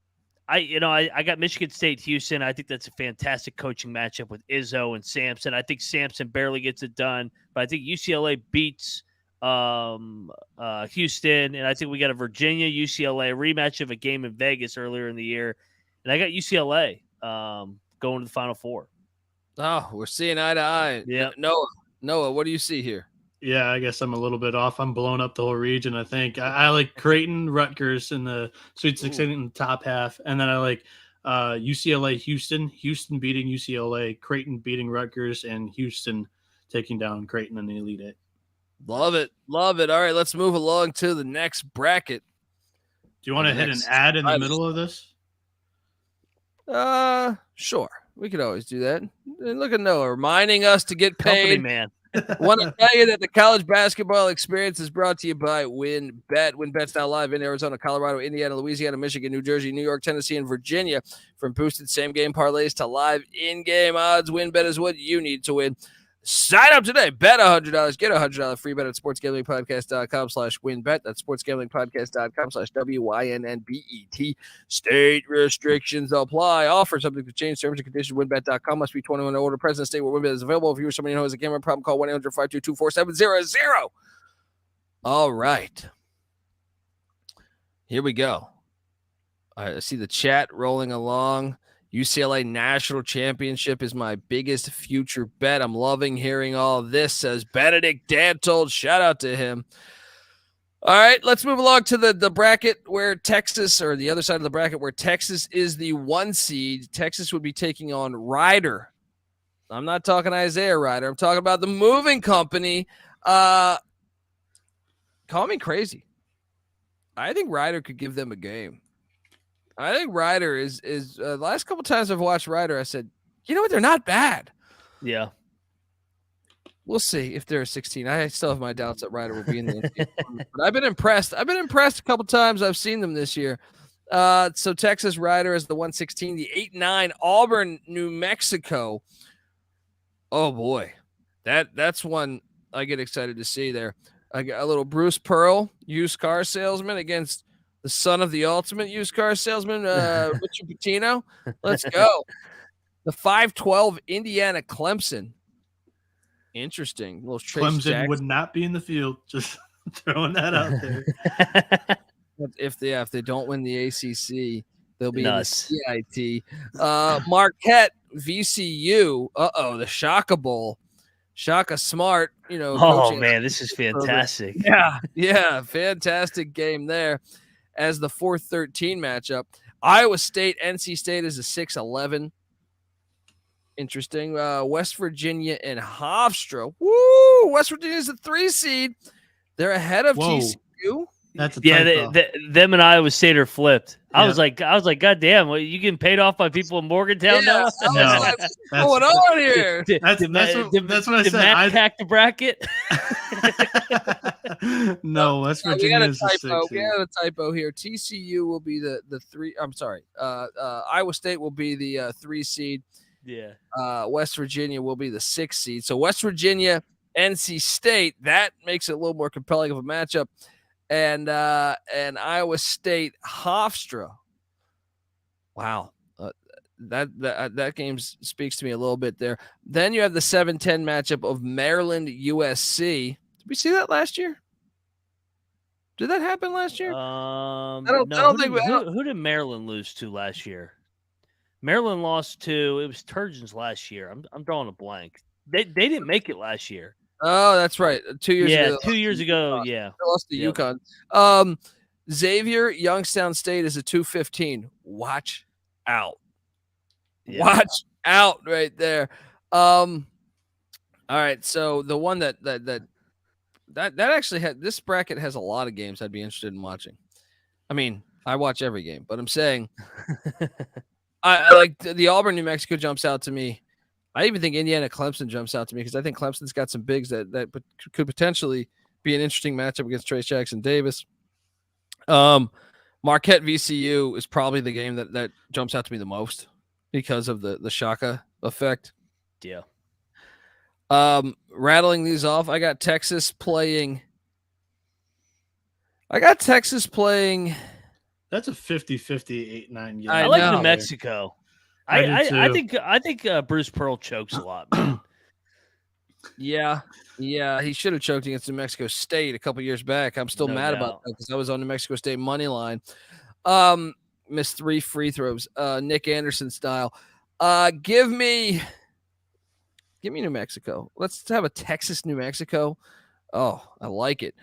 I got Michigan State, Houston. I think that's a fantastic coaching matchup with Izzo and Sampson. I think Sampson barely gets it done, but I think UCLA beats Houston, and I think we got a Virginia UCLA rematch of a game in Vegas earlier in the year, and I got UCLA going to the Final Four. Oh, we're seeing eye to eye. Yeah, Noah, what do you see here? Yeah, I guess I'm a little bit off. I'm blowing up the whole region. I think I like Creighton, Rutgers in the Sweet 16 in the top half, and then I like UCLA, Houston beating UCLA, Creighton beating Rutgers, and Houston taking down Creighton in the Elite Eight. Love it. All right, let's move along to the next bracket. Do you want to hit an ad in the middle of this? Sure. We could always do that. And look at Noah reminding us to get paid. Company man. Want to tell you that the college basketball experience is brought to you by WinBet. WinBet's now live in Arizona, Colorado, Indiana, Louisiana, Michigan, New Jersey, New York, Tennessee, and Virginia. From boosted same-game parlays to live in-game odds, WinBet is what you need to win. Sign up today. Bet $100. Get a $100 free bet at sportsgamblingpodcast.com/winbet. That's sportsgamblingpodcast.com/WINNBET. State restrictions apply. Offer subject to change. Terms and conditions. WinBet.com. Must be 21 or older. Present state where WinBet is available. If you or somebody who has a gambling problem, call 1-800-522-4700. All right. Here we go. I see the chat rolling along. UCLA National Championship is my biggest future bet. I'm loving hearing all of this, says Benedict Dantold. Shout out to him. All right, let's move along to the bracket where Texas, or the other side of the bracket where Texas is the 1 seed. Texas would be taking on Ryder. I'm not talking Isaiah Ryder. I'm talking about the moving company. Call me crazy. I think Ryder could give them a game. I think Ryder is the last couple times I've watched Ryder, I said, you know what? They're not bad. Yeah. We'll see if they're a 16. I still have my doubts that Ryder will be in the NCAA tournament, but I've been impressed. I've been impressed a couple times. I've seen them this year. So Texas Ryder is the 116, the 8-9 Auburn, New Mexico. Oh boy. That's one I get excited to see there. I got a little Bruce Pearl, used car salesman, against the son of the ultimate used car salesman, Richard Pitino. Let's go. The 5-12 Indiana Clemson. Interesting. Little Clemson Jackson. would not be in the field. Just throwing that out there. If they don't win the ACC, they'll be Nuts. in the CIT. Marquette, VCU. The Shaka Bowl. Shaka Smart, Oh, man, this is fantastic. Yeah, fantastic game there as the 4-13 matchup. Iowa State, NC State is a 6-11. Interesting. West Virginia and Hofstra. Woo! West Virginia is a 3 seed. They're ahead of TCU. That's a them and Iowa State are flipped. I was like, God damn, you getting paid off by people in Morgantown now? No, what's going on here? That's what I said. I packed the bracket. No, West Virginia is a 6. We had a typo here. TCU will be the 3. I'm sorry. Iowa State will be the 3 seed. Yeah. West Virginia will be the 6 seed. So West Virginia, NC State, that makes it a little more compelling of a matchup. And Iowa State Hofstra. Wow. That game speaks to me a little bit there. Then you have the 7-10 matchup of Maryland USC. Did we see that last year? Did that happen last year? I don't think who did Maryland lose to last year? Maryland lost to, it was Turgeons last year. I'm drawing a blank. They didn't make it last year. Oh, that's right. 2 years ago. Yeah, 2 years ago. Yeah. They lost to UConn. Xavier, Youngstown State is a 2-15. Watch out. Yeah. Watch out right there. All right. So the one that actually had, this bracket has a lot of games I'd be interested in watching. I mean, I watch every game, but I'm saying I like the Auburn, New Mexico jumps out to me. I even think Indiana Clemson jumps out to me because I think Clemson's got some bigs that could potentially be an interesting matchup against Trace Jackson Davis. Marquette VCU is probably the game that jumps out to me the most because of the Shaka effect. Yeah. Rattling these off, I got Texas playing. That's a 50-50, 8-9 game. I like New Mexico. I think Bruce Pearl chokes a lot, man. Yeah, he should have choked against New Mexico State a couple years back. I'm still mad about that because I was on New Mexico State money line. Missed 3 free throws, Nick Anderson style. Give me New Mexico. Let's have a Texas New Mexico. Oh, I like it.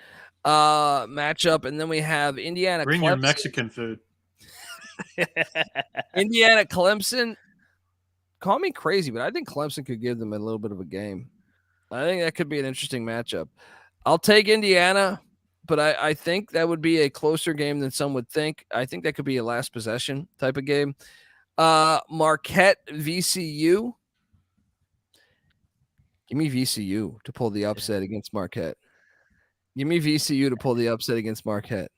Matchup, and then we have Indiana. Bring Clemson. your Mexican food. Indiana Clemson. Call me crazy, but I think Clemson could give them a little bit of a game. I think that could be an interesting matchup. I'll take Indiana, but I think that would be a closer game than some would think. I think that could be a last possession type of game. Marquette VCU. Give me VCU to pull the upset against Marquette. Give me VCU to pull the upset against Marquette.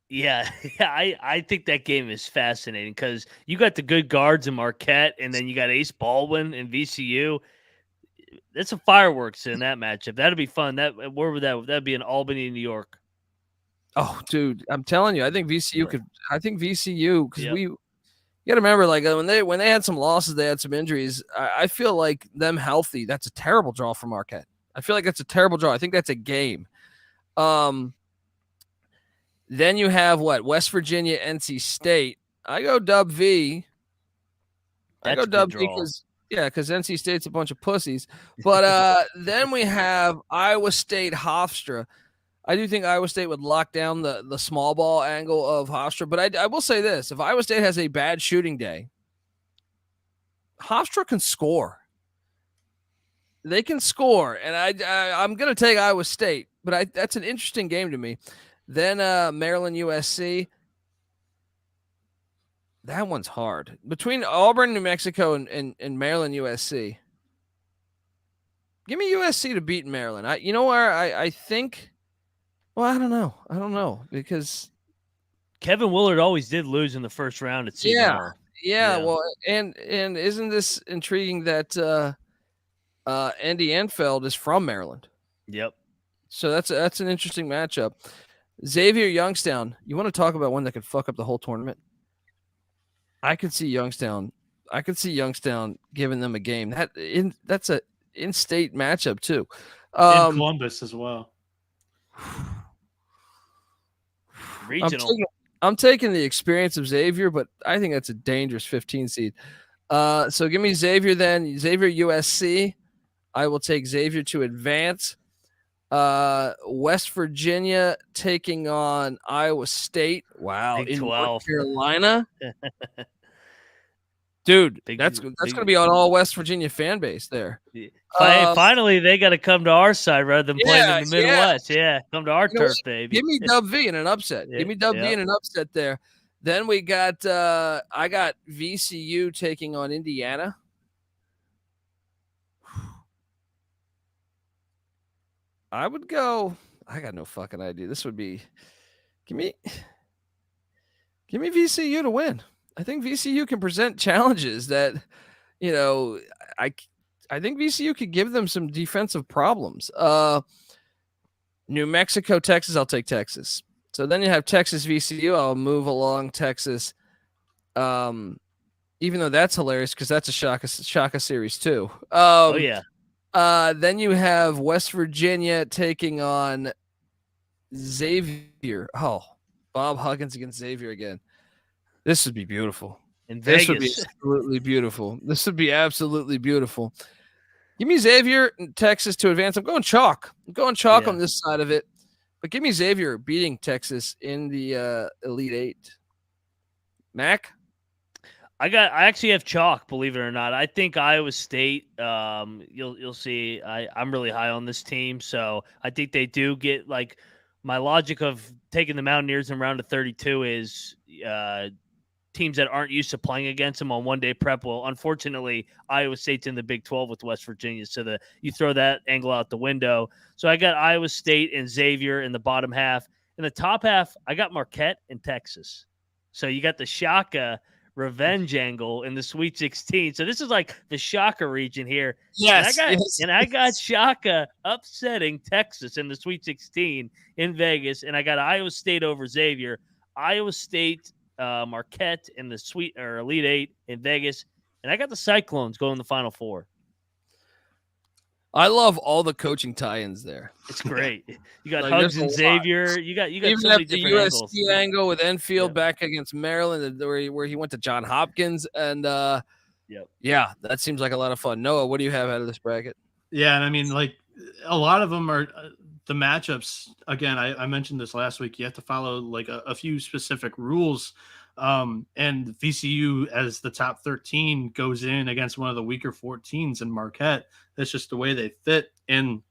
Yeah, I think that game is fascinating because you got the good guards in Marquette, and then you got Ace Baldwin in VCU. That's some fireworks in that matchup. That'd be fun. Where would that? That'd be in Albany, New York. Oh, dude, I'm telling you, I think VCU could. I think VCU because you got to remember, like when they had some losses, they had some injuries. I feel like them healthy. That's a terrible draw for Marquette. I feel like that's a terrible draw. I think that's a game. Then you have West Virginia, NC State. I go Dub V. I go Dub V because NC State's a bunch of pussies. But then we have Iowa State, Hofstra. I do think Iowa State would lock down the small ball angle of Hofstra. But I will say this: if Iowa State has a bad shooting day, Hofstra can score. They can score, and I'm going to take Iowa State. But that's an interesting game to me. Then Maryland, USC. That one's hard. Between Auburn, New Mexico, and Maryland, USC. Give me USC to beat Maryland. You know where I think. Well, I don't know because Kevin Willard always did lose in the first round at Seton. Yeah. Well, and isn't this intriguing that Andy Enfeld is from Maryland? Yep. So that's an interesting matchup. Xavier Youngstown. You want to talk about one that could fuck up the whole tournament? I could see Youngstown giving them a game. That's a in-state matchup too. In Columbus as well. Regional. I'm taking the experience of Xavier, but I think that's a dangerous 15 seed. So give me Xavier then. Xavier USC. I will take Xavier to advance. West Virginia taking on Iowa State. Wow, Big in 12. North Carolina. Dude, that's going to be on all West Virginia fan base there. Finally, they got to come to our side rather than playing in the Midwest. Yeah, come to our turf, baby. Give me Dub V in an upset. Give me Dub V in an upset there. Then we got I got VCU taking on Indiana. I would go. I got no fucking idea. This would be. Give me VCU to win. I think VCU can present challenges that, I think VCU could give them some defensive problems. New Mexico, Texas. I'll take Texas. So then you have Texas VCU. I'll move along Texas. Even though that's hilarious because that's a Shaka series too. Oh yeah. Then you have West Virginia taking on Xavier. Oh, Bob Huggins against Xavier again. This would be beautiful. This would be absolutely beautiful. This would be absolutely beautiful. Give me Xavier in Texas to advance. I'm going chalk. On this side of it. But give me Xavier beating Texas in the Elite Eight. Mac? I actually have chalk, believe it or not. I think Iowa State, you'll see, I'm really high on this team. So I think they do get, my logic of taking the Mountaineers in round of 32 is teams that aren't used to playing against them on one-day prep. Well, unfortunately, Iowa State's in the Big 12 with West Virginia, so you throw that angle out the window. So I got Iowa State and Xavier in the bottom half. In the top half, I got Marquette and Texas. So you got the Shaka revenge angle in the Sweet 16. So this is like the Shaka region here. Yes. And I got Shaka upsetting Texas in the Sweet 16 in Vegas, and I got Iowa State over Xavier. Iowa State, Marquette in the Elite Eight in Vegas, and I got the Cyclones going to the Final Four. I love all the coaching tie-ins there. It's great. You got Hugs and Xavier. You got even so many the different USC angles. angle with Enfield back against Maryland, where he went to John Hopkins, and yeah, that seems like a lot of fun. Noah, what do you have out of this bracket? Yeah, and I mean, like a lot of them are the matchups. Again, I mentioned this last week. You have to follow like a few specific rules. And VCU as the top 13 goes in against one of the weaker 14s in Marquette. That's just the way they fit, and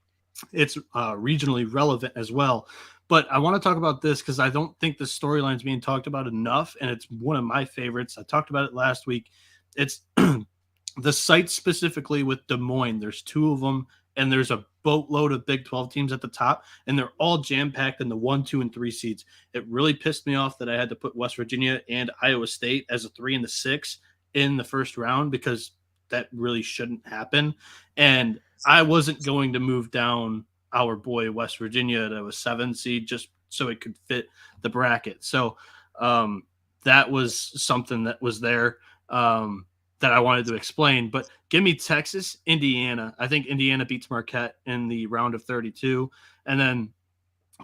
it's regionally relevant as well. But I want to talk about this because I don't think the storyline is being talked about enough, and it's one of my favorites. I talked about it last week. It's the site specifically with Des Moines. There's 2 of them, and there's a boatload of Big 12 teams at the top, and they're all jam-packed in the 1, 2, and 3 seeds. It really pissed me off that I had to put West Virginia and Iowa State as a 3 and the 6 in the first round because that really shouldn't happen. And I wasn't going to move down our boy West Virginia to a 7 seed just so it could fit the bracket. So that was something that was there that I wanted to explain. But give me Texas, Indiana. I think Indiana beats Marquette in the round of 32. And then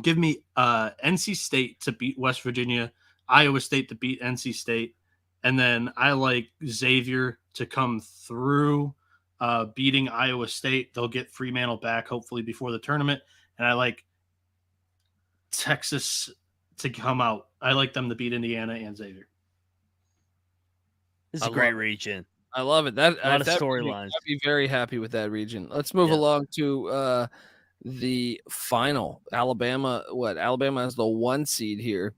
give me NC State to beat West Virginia, Iowa State to beat NC State. And then I like Xavier to come through beating Iowa State. They'll get Fremantle back hopefully before the tournament. And I like Texas to come out. I like them to beat Indiana and Xavier. This is a great region. I love it. A lot of storylines. I'd be very happy with that region. Let's move along to the final. Alabama is the 1 seed here.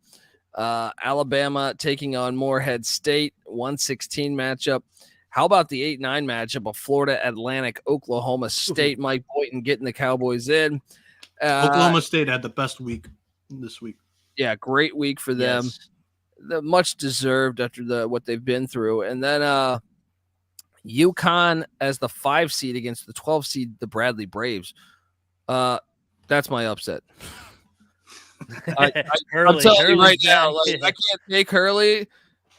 Alabama taking on Morehead State, 1-16 matchup. How about the 8-9 matchup of Florida Atlantic, Oklahoma State? Mike Boynton getting the Cowboys in. Oklahoma State had the best week this week. Yeah, great week for them. Yes. Much deserved after what they've been through. And then UConn as the 5 seed against the 12 seed, the Bradley Braves. That's my upset. I'm telling you right now, like, I can't take Hurley.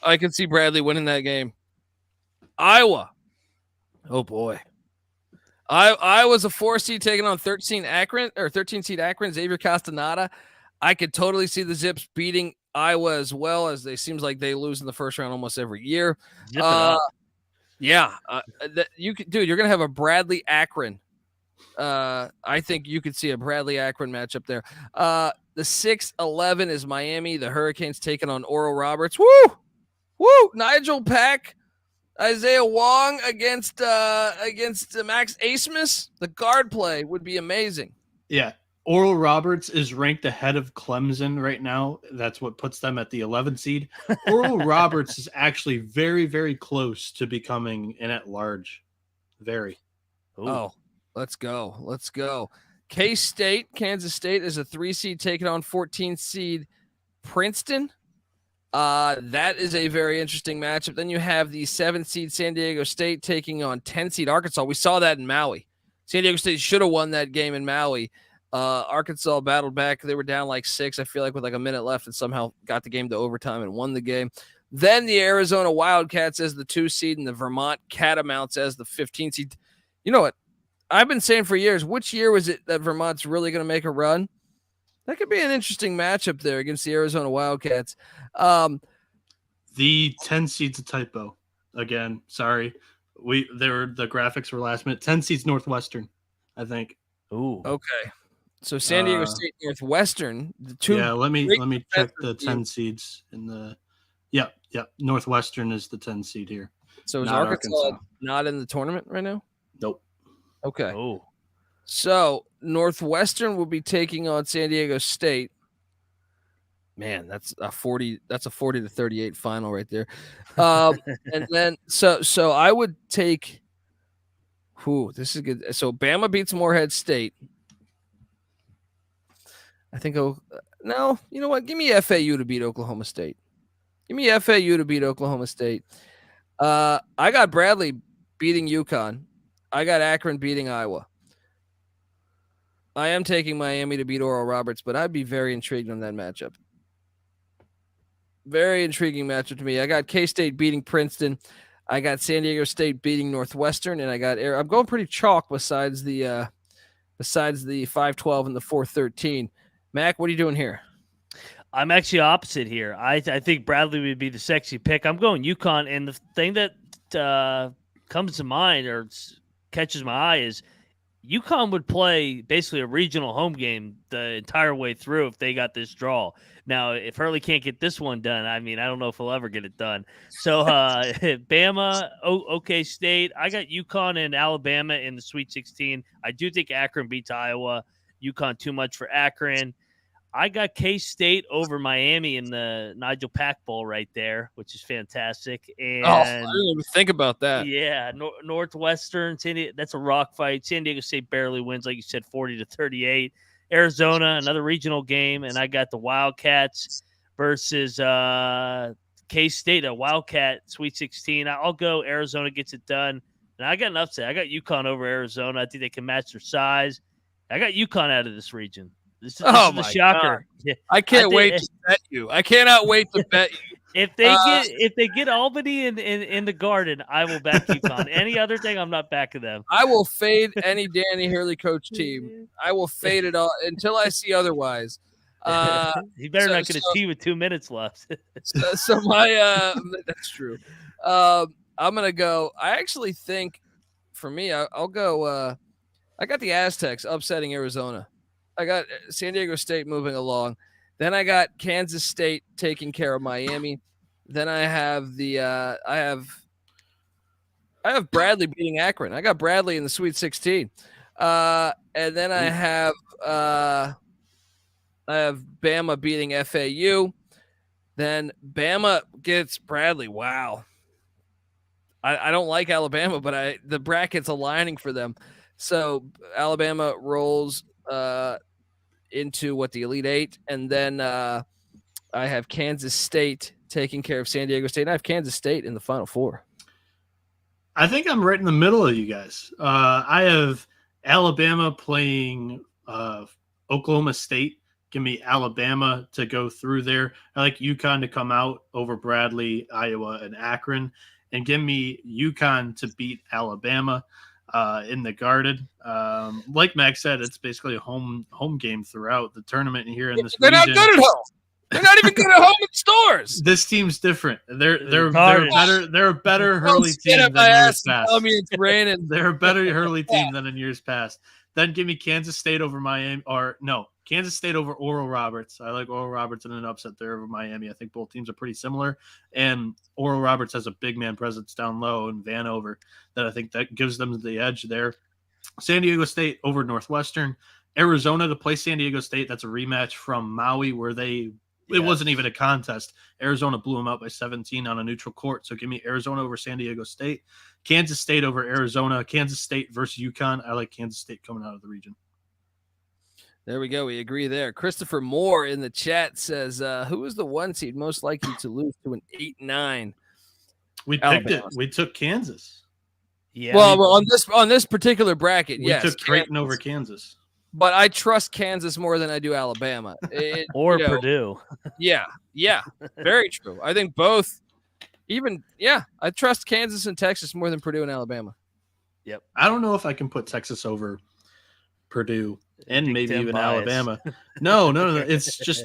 I can see Bradley winning that game. Iowa. Oh boy. I was a 4 seed taking on 13 seed Akron, Xavier Castaneda. I could totally see the Zips beating Iowa as well, as they seems like they lose in the first round almost every year. Yeah. You're going to have a Bradley Akron. I think you could see a Bradley Akron matchup there. The 6-11 is Miami. The Hurricanes taking on Oral Roberts. Woo! Nigel Pack, Isaiah Wong against Max Asmus. The guard play would be amazing. Yeah. Oral Roberts is ranked ahead of Clemson right now. That's what puts them at the 11 seed. Oral Roberts is actually very, very close to becoming an at-large. Very. Ooh. Oh, let's go. K-State, Kansas State is a 3 seed taking on 14 seed Princeton. That is a very interesting matchup. Then you have the 7 seed San Diego State taking on 10 seed Arkansas. We saw that in Maui. San Diego State should have won that game in Maui. Arkansas battled back. They were down like 6, I feel like, with like a minute left, and somehow got the game to overtime and won the game. Then the Arizona Wildcats as the 2 seed and the Vermont Catamounts as the 15 seed. You know what? I've been saying for years, which year was it that Vermont's really going to make a run? That could be an interesting matchup there against the Arizona Wildcats. The 10 seed's a typo. Again, sorry. The graphics were last minute. 10 seed's Northwestern, I think. Ooh. Okay. So San Diego State, Northwestern, the 2. Yeah, let me check the 10 seeds in the. Yep. Northwestern is the 10 seed here. So is Arkansas not in the tournament right now? Nope. Okay. Oh. So Northwestern will be taking on San Diego State. Man, that's a 40-38 final right there. And then so I would take this is good. So Bama beats Morehead State. I think no, you know what? Give me FAU to beat Oklahoma State. Give me FAU to beat Oklahoma State. I got Bradley beating UConn. I got Akron beating Iowa. I am taking Miami to beat Oral Roberts, but I'd be very intrigued on that matchup. Very intriguing matchup to me. I got K-State beating Princeton. I got San Diego State beating Northwestern, and I'm going pretty chalk besides the 5-12 and the 4-13. Mac, what are you doing here? I'm actually opposite here. I think Bradley would be the sexy pick. I'm going UConn, and the thing that comes to mind or catches my eye is UConn would play basically a regional home game the entire way through if they got this draw. Now, if Hurley can't get this one done, I mean, I don't know if he'll ever get it done. So, Bama, OK State. I got UConn and Alabama in the Sweet 16. I do think Akron beats Iowa. UConn too much for Akron. I got K-State over Miami in the Nigel Pack Bowl right there, which is fantastic. And I didn't even think about that. Yeah, Northwestern, that's a rock fight. San Diego State barely wins, like you said, 40-38. Arizona, another regional game, and I got the Wildcats versus K-State, a Wildcat Sweet 16. I'll go Arizona gets it done. And I got an upset. I got UConn over Arizona. I think they can match their size. I got UConn out of this region. This is the shocker. Yeah. I can't wait to bet you. I cannot wait to bet you. If they get Albany in the Garden, I will back UConn. Any other thing, I'm not backing them. I will fade any Danny Hurley coach team. I will fade it all until I see otherwise. He better not get a tee with 2 minutes left. so my that's true. I'm gonna go. I actually think for me, I'll go. I got the Aztecs upsetting Arizona. I got San Diego State moving along. Then I got Kansas State taking care of Miami. Then I have I have Bradley beating Akron. I got Bradley in the Sweet 16. And then I have Bama beating FAU. Then Bama gets Bradley. Wow. I don't like Alabama, but the bracket's aligning for them. So Alabama rolls into the Elite Eight, and then I have Kansas State taking care of San Diego State. And I have Kansas State in the Final Four. I think I'm right in the middle of you guys. I have Alabama playing Oklahoma State. Give me Alabama to go through there. I like UConn to come out over Bradley, Iowa, and Akron. And give me UConn to beat Alabama in the Garden. Like Max said, it's basically a home game throughout the tournament here in this region. Not good at home. They're not even good at home in stores. This team's different. They're better. They're a better Hurley team than years past. Tell me it's raining. They're a better Hurley team than in years past. Then give me Kansas State over Miami, Kansas State over Oral Roberts. I like Oral Roberts in an upset there over Miami. I think both teams are pretty similar. And Oral Roberts has a big man presence down low in Vanover that I think that gives them the edge there. San Diego State over Northwestern. Arizona to play San Diego State. That's a rematch from Maui where it wasn't even a contest. Arizona blew them out by 17 on a neutral court. So give me Arizona over San Diego State. Kansas State over Arizona. Kansas State versus UConn. I like Kansas State coming out of the region. There we go. We agree there. Christopher Moore in the chat says, who is the one seed most likely to lose to an 8-9? We picked it. We took Kansas. Yeah. Well, on this particular bracket, we took Creighton over Kansas. But I trust Kansas more than I do Alabama. Purdue. Yeah. Very true. I think both. I trust Kansas and Texas more than Purdue and Alabama. Yep. I don't know if I can put Texas over Purdue and maybe even bias. Alabama. No. It's just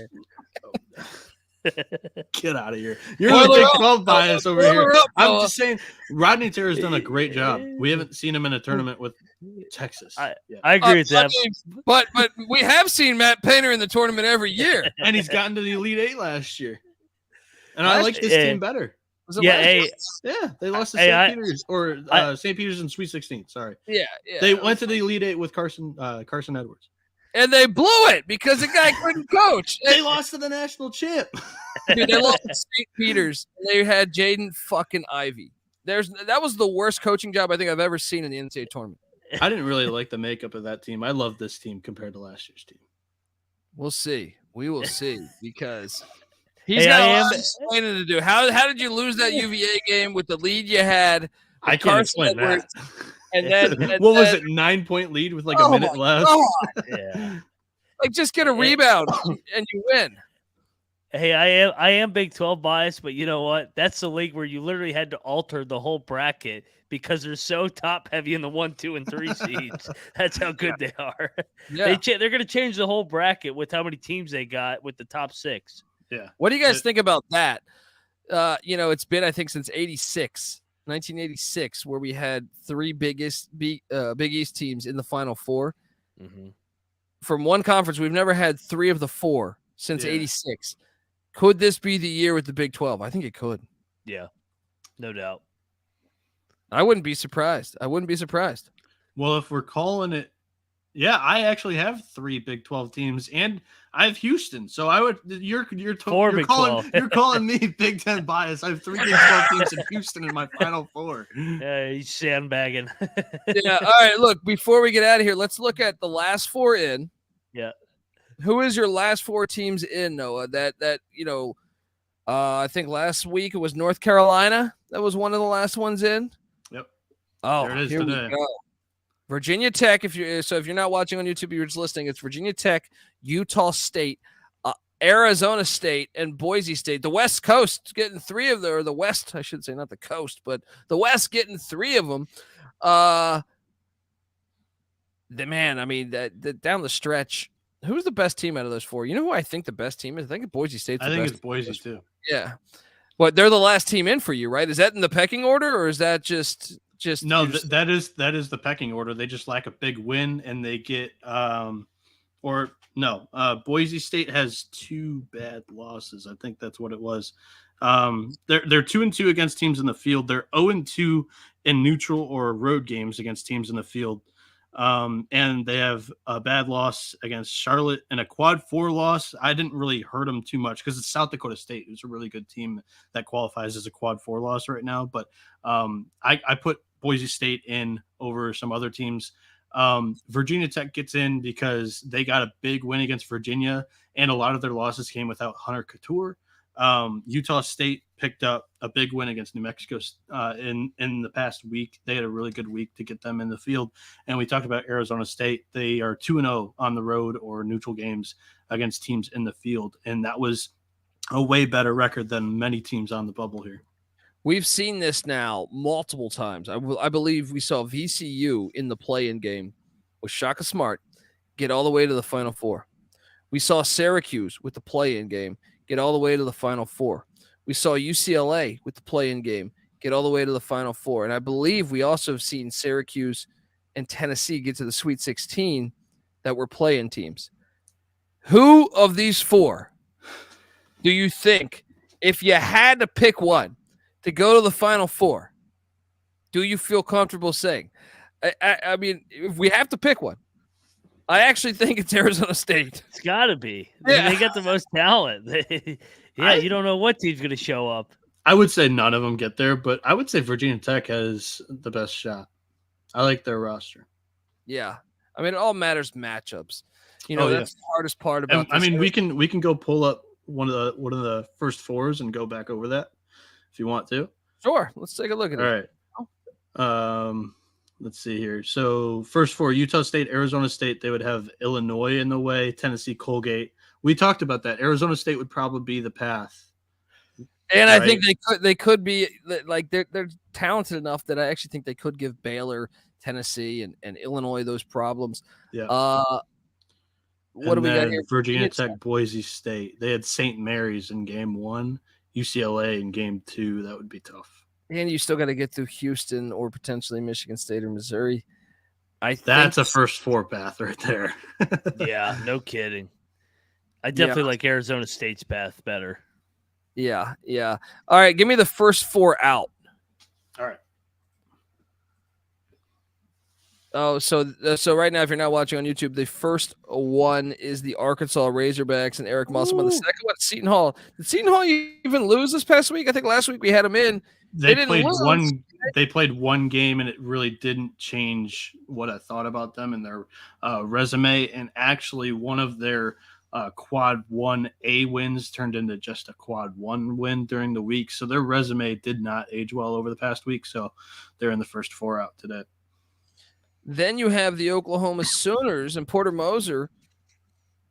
get out of here. You're the Big 12 bias over here. I'm just saying Rodney Terry's done a great job. We haven't seen him in a tournament with Texas. I agree with that. But we have seen Matt Painter in the tournament every year. And he's gotten to the Elite Eight last year. And I like this team better. They lost to St. Peter's St. Peter's in Sweet 16. Sorry. Yeah. They went to the Elite Eight with Carson Edwards. And they blew it because the guy couldn't coach. They lost to the national champ. Dude, they lost to St. Peter's. And they had Jaden fucking Ivey. That was the worst coaching job I think I've ever seen in the NCAA tournament. I didn't really like the makeup of that team. I love this team compared to last year's team. We'll see. We will see because he's got a lot of explaining to do. How did you lose that UVA game with the lead you had? I can't explain that. And then what was it? 9-point lead with like a minute left. Yeah. Like just get a rebound and you win. Hey, I am Big 12 biased, but you know what? That's the league where you literally had to alter the whole bracket because they're so top heavy in the 1, 2, and 3 seeds. That's how good they are. Yeah. They're going to change the whole bracket with how many teams they got with the top 6. Yeah. What do you guys think about that? It's been, I think, since 1986, where we had 3 Big East teams in the Final Four. Mm-hmm. From one conference, we've never had 3 of the 4 since 86. Could this be the year with the Big 12? I think it could. Yeah, no doubt. I wouldn't be surprised. Well, if we're calling it, I actually have 3 Big 12 teams, and I have Houston. So I would. You're calling me Big 10 bias. I have 3 Big 12 teams in Houston in my Final Four. Yeah, he's sandbagging. Yeah. All right. Look, before we get out of here, let's look at the last 4 in. Yeah. Who is your last 4 teams in, Noah? I think last week it was North Carolina. That was one of the last ones in. Yep. Oh, there it is here today. we go. Virginia Tech. If you're not watching on YouTube, you're just listening. It's Virginia Tech, Utah State, Arizona State, and Boise State. The West Coast getting 3 of them, or the West, I should say, not the coast, but the West getting 3 of them. Down the stretch. Who's the best team out of those 4? You know who I think the best team is? I think Boise State's the best. I think it's Boise too. Yeah. But they're the last team in for you, right? Is that in the pecking order, or is that just no? That is the pecking order. They just lack a big win, and they get Boise State has 2 bad losses. I think that's what it was. They're 2-2 against teams in the field. They're 0-2 in neutral or road games against teams in the field. And they have a bad loss against Charlotte and a quad 4 loss. I didn't really hurt them too much because it's South Dakota State, who's a really good team that qualifies as a quad 4 loss right now. But I put Boise State in over some other teams. Virginia Tech gets in because they got a big win against Virginia, and a lot of their losses came without Hunter Couture. Utah State picked up a big win against New Mexico in the past week. They had a really good week to get them in the field. And we talked about Arizona State. They are 2-0 on the road or neutral games against teams in the field. And that was a way better record than many teams on the bubble here. We've seen this now multiple times. I believe we saw VCU in the play-in game with Shaka Smart get all the way to the Final Four. We saw Syracuse with the play-in game get all the way to the Final Four. We saw UCLA with the play-in game get all the way to the Final Four. And I believe we also have seen Syracuse and Tennessee get to the Sweet 16 that were play-in teams. Who of these 4 do you think, if you had to pick one to go to the Final Four, do you feel comfortable saying? I mean, if we have to pick one, I actually think it's Arizona State. It's got to be. Yeah. They got the most talent. You don't know what team's going to show up. I would say none of them get there, but I would say Virginia Tech has the best shot. I like their roster. Yeah. I mean, it all matters matchups. That's the hardest part about this. I mean, we can go pull up one of the first 4s and go back over that if you want to. Sure. Let's take a look at it. All right. Let's see here. So first 4, Utah State, Arizona State, they would have Illinois in the way, Tennessee, Colgate. We talked about that. Arizona State would probably be the path. And right? I think they could be like they're talented enough that I actually think they could give Baylor, Tennessee, and Illinois those problems. Yeah. What do we got here? Virginia Tech, Boise State. They had St. Mary's in game 1, UCLA in game 2. That would be tough. And you still got to get through Houston or potentially Michigan State or Missouri. That's a first 4 path right there. Yeah, no kidding. I definitely like Arizona State's path better. Yeah. All right, give me the first 4 out. All right. Oh, so right now, if you're not watching on YouTube, the first one is the Arkansas Razorbacks and Eric Musselman. The second one, Seton Hall. Did Seton Hall even lose this past week? I think last week we had them in. They didn't played lose. They played one game, and it really didn't change what I thought about them and their resume. And actually, one of their quad 1A wins turned into just a quad 1 win during the week. So their resume did not age well over the past week. So they're in the first 4 out today. Then you have the Oklahoma Sooners and Porter Moser.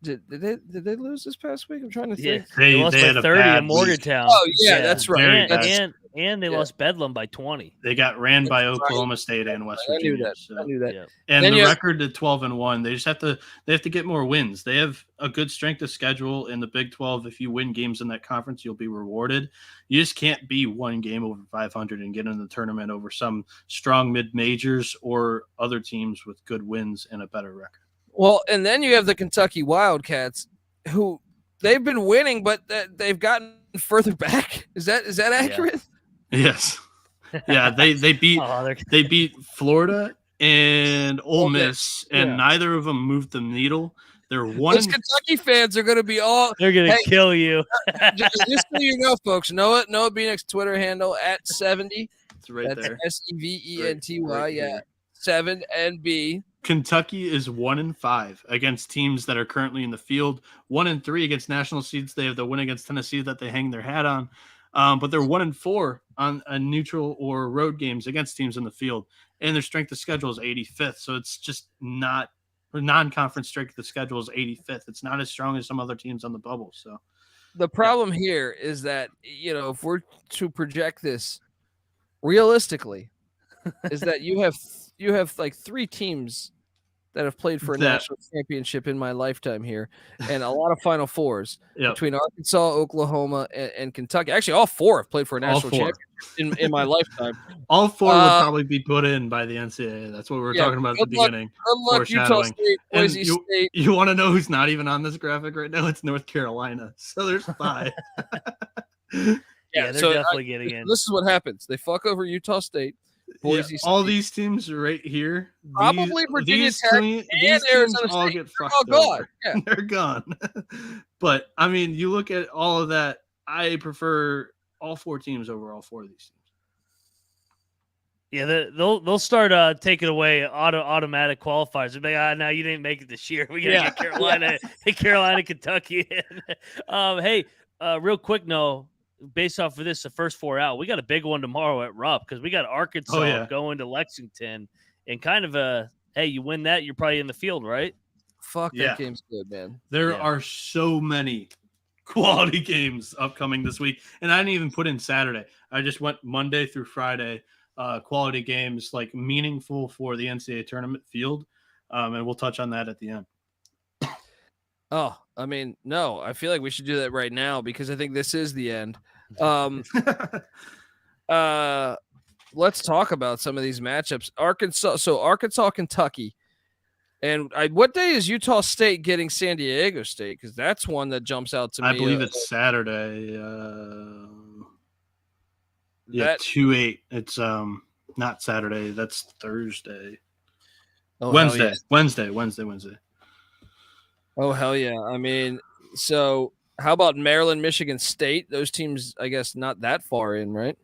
Did they lose this past week? I'm trying to think. They lost by 30 at Morgantown. Oh yeah, that's right. And they lost Bedlam by 20. They got ran by Oklahoma State and West Virginia. I knew that. Yeah. And then the record at 12-1. They just have to get more wins. They have a good strength of schedule in the Big 12. If you win games in that conference, you'll be rewarded. You just can't be one game over 500 and get in the tournament over some strong mid majors or other teams with good wins and a better record. Well, and then you have the Kentucky Wildcats, who they've been winning, but they've gotten further back. Is that accurate? Yes. Yeah, they beat Florida and Ole Miss, and neither of them moved the needle. Those Kentucky fans are going to be all. They're going to kill you. just so you know, folks, Noah Bieniek's Twitter handle at 70. It's right there. SEVENTY. Right yeah, 7NB. Kentucky is 1-5 against teams that are currently in the field. 1-3 against national seeds. They have the win against Tennessee that they hang their hat on. But they're 1-4 on a neutral or road games against teams in the field. And their strength of schedule is 85th. So it's just not – non-conference strength of schedule is 85th. It's not as strong as some other teams on the bubble. So the problem here is that, if we're to project this realistically, is that you have like 3 teams that have played for a national championship in my lifetime here, and a lot of Final Fours between Arkansas, Oklahoma, and Kentucky. Actually, all 4 have played for a national championship in my lifetime. All 4 would probably be put in by the NCAA. That's what we were talking about at the beginning. Good luck, Utah State, Boise State. You want to know who's not even on this graphic right now? It's North Carolina. So there's 5. They're definitely getting in. This is what happens. They fuck over Utah State. Boise State. All these teams right here, probably Virginia Tech and Arizona all State. get fucked gone. over. Yeah. They're gone. But I mean, you look at all of that. I prefer all 4 teams over all 4 of these teams. Yeah, they'll start taking away automatic qualifiers. They'll be like, no, you didn't make it this year. We gotta get Carolina, Kentucky. Hey, real quick, based off of this, the first 4 out, we got a big one tomorrow at Rupp because we got Arkansas going to Lexington, and kind of hey, you win that, you're probably in the field, right? Fuck, that game's good, man. There are so many quality games upcoming this week, and I didn't even put in Saturday. I just went Monday through Friday, quality games, like meaningful for the NCAA tournament field, and we'll touch on that at the end. Oh, I mean, no, I feel like we should do that right now because I think this is the end. Let's talk about some of these matchups. Arkansas, Kentucky. And what day is Utah State getting San Diego State? Because that's one that jumps out to me. I believe it's Saturday. 2-8. It's not Saturday. That's Thursday. Oh, Wednesday. Yeah. Wednesday. Oh, hell yeah. I mean, so how about Maryland, Michigan State? Those teams, I guess, not that far in, right?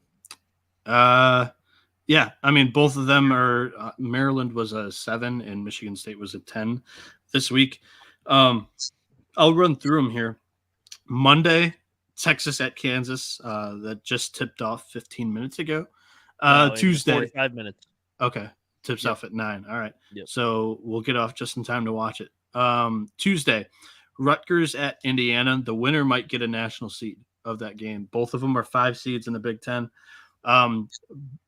Yeah. I mean, both of them are Maryland was a 7 and Michigan State was a 10 this week. I'll run through them here. Monday, Texas at Kansas. That just tipped off 15 minutes ago. Tuesday. 45 minutes. Okay. Tips off at 9. All right. Yep. So we'll get off just in time to watch it. Tuesday, Rutgers at Indiana. The winner might get a national seed of that game. Both of them are 5 seeds in the Big Ten.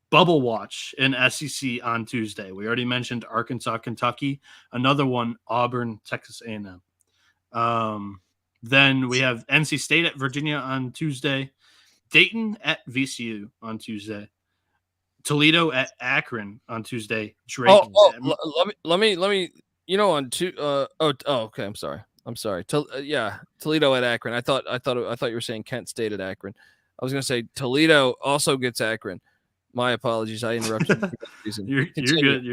Bubble watch in SEC on Tuesday. We already mentioned Arkansas, Kentucky. Another one, Auburn, Texas A&M. Then we have NC State at Virginia on Tuesday. Dayton at VCU on Tuesday. Toledo at Akron on Tuesday. Drake. Let me. On okay. I'm sorry. Toledo at Akron. I thought you were saying Kent State at Akron. I was going to say Toledo also gets Akron. My apologies. I interrupted. You're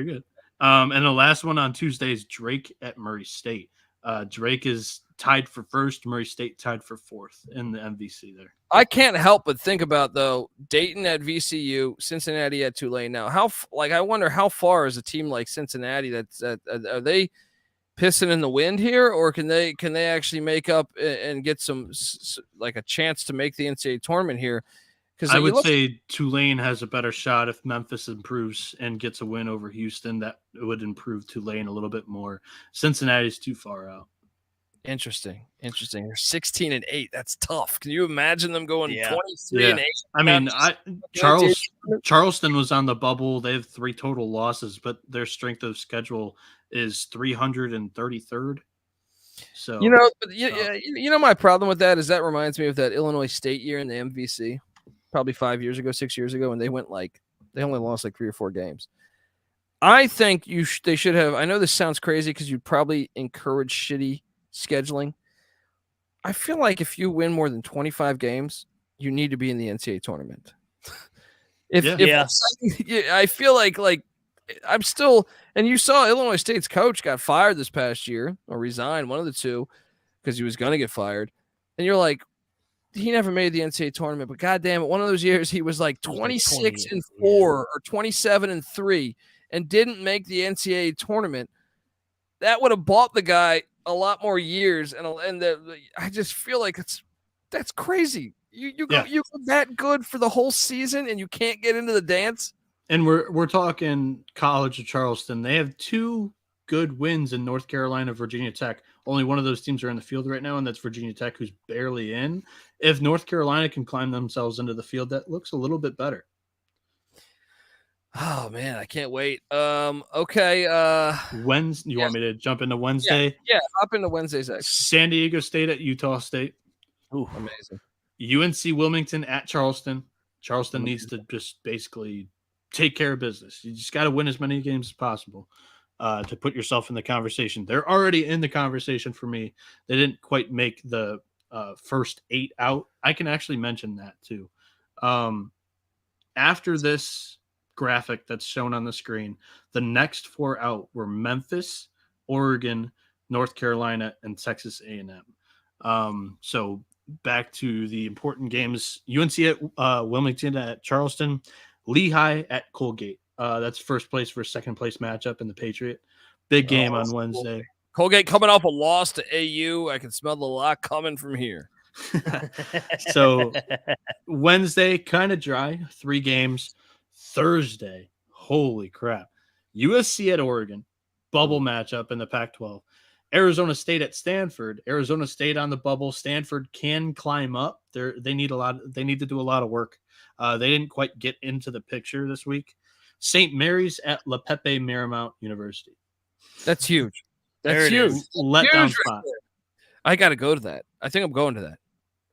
good. And the last one on Tuesday is Drake at Murray State. Drake is tied for first. Murray State tied for fourth in the MVC there. I can't help but think about, though, Dayton at VCU, Cincinnati at Tulane. Now, I wonder how far is a team like Cincinnati are they pissing in the wind here, or can they actually make up and get some like a chance to make the NCAA tournament here? I would say Tulane has a better shot if Memphis improves and gets a win over Houston. That would improve Tulane a little bit more. Cincinnati's too far out. Interesting. They're 16-8. That's tough. Can you imagine them going 23-8? I mean, Charleston was on the bubble. They have 3 total losses, but their strength of schedule is 333rd. So my problem with that is that reminds me of that Illinois State year in the MVC, probably 6 years ago, and they only lost like 3 or 4 games. I think they should have. I know this sounds crazy because you'd probably encourage shitty scheduling. I feel like if you win more than 25 games, you need to be in the NCAA tournament. I feel like I'm still, and you saw Illinois State's coach got fired this past year or resigned, one of the two, because he was going to get fired. And you're like, he never made the NCAA tournament, but goddamn it, one of those years he was like 26-4 or 27-3 and didn't make the NCAA tournament. That would have bought the guy a lot more years, and I just feel like that's crazy. You go that good for the whole season, and you can't get into the dance. And we're talking College of Charleston. They have 2 good wins in North Carolina, Virginia Tech. Only one of those teams are in the field right now, and that's Virginia Tech, who's barely in. If North Carolina can climb themselves into the field, that looks a little bit better. Oh man, I can't wait. Okay. Wednesday. You want me to jump into Wednesday? Yeah, hop into Wednesday's actually. San Diego State at Utah State. Ooh, amazing. UNC Wilmington at Charleston. Charleston needs to just basically take care of business. You just got to win as many games as possible to put yourself in the conversation. They're already in the conversation for me. They didn't quite make the first 8 out. I can actually mention that too. After this graphic that's shown on the screen, the next 4 out were Memphis, Oregon, North Carolina, and Texas A&M. So back to the important games. UNC at Wilmington at Charleston, Lehigh at Colgate. That's first place for second place matchup in the Patriot. Big game on Wednesday. Colgate coming off a loss to AU. I can smell the lot coming from here. So Wednesday, kind of dry, 3 games. Thursday, holy crap. USC at Oregon, bubble matchup in the Pac-12. Arizona State at Stanford. Arizona State on the bubble. Stanford can climb up. They need to do a lot of work. They didn't quite get into the picture this week. St. Mary's at La Pepe Marymount University. That's huge. That's huge. Letdown spot. I got to go to that. I think I'm going to that.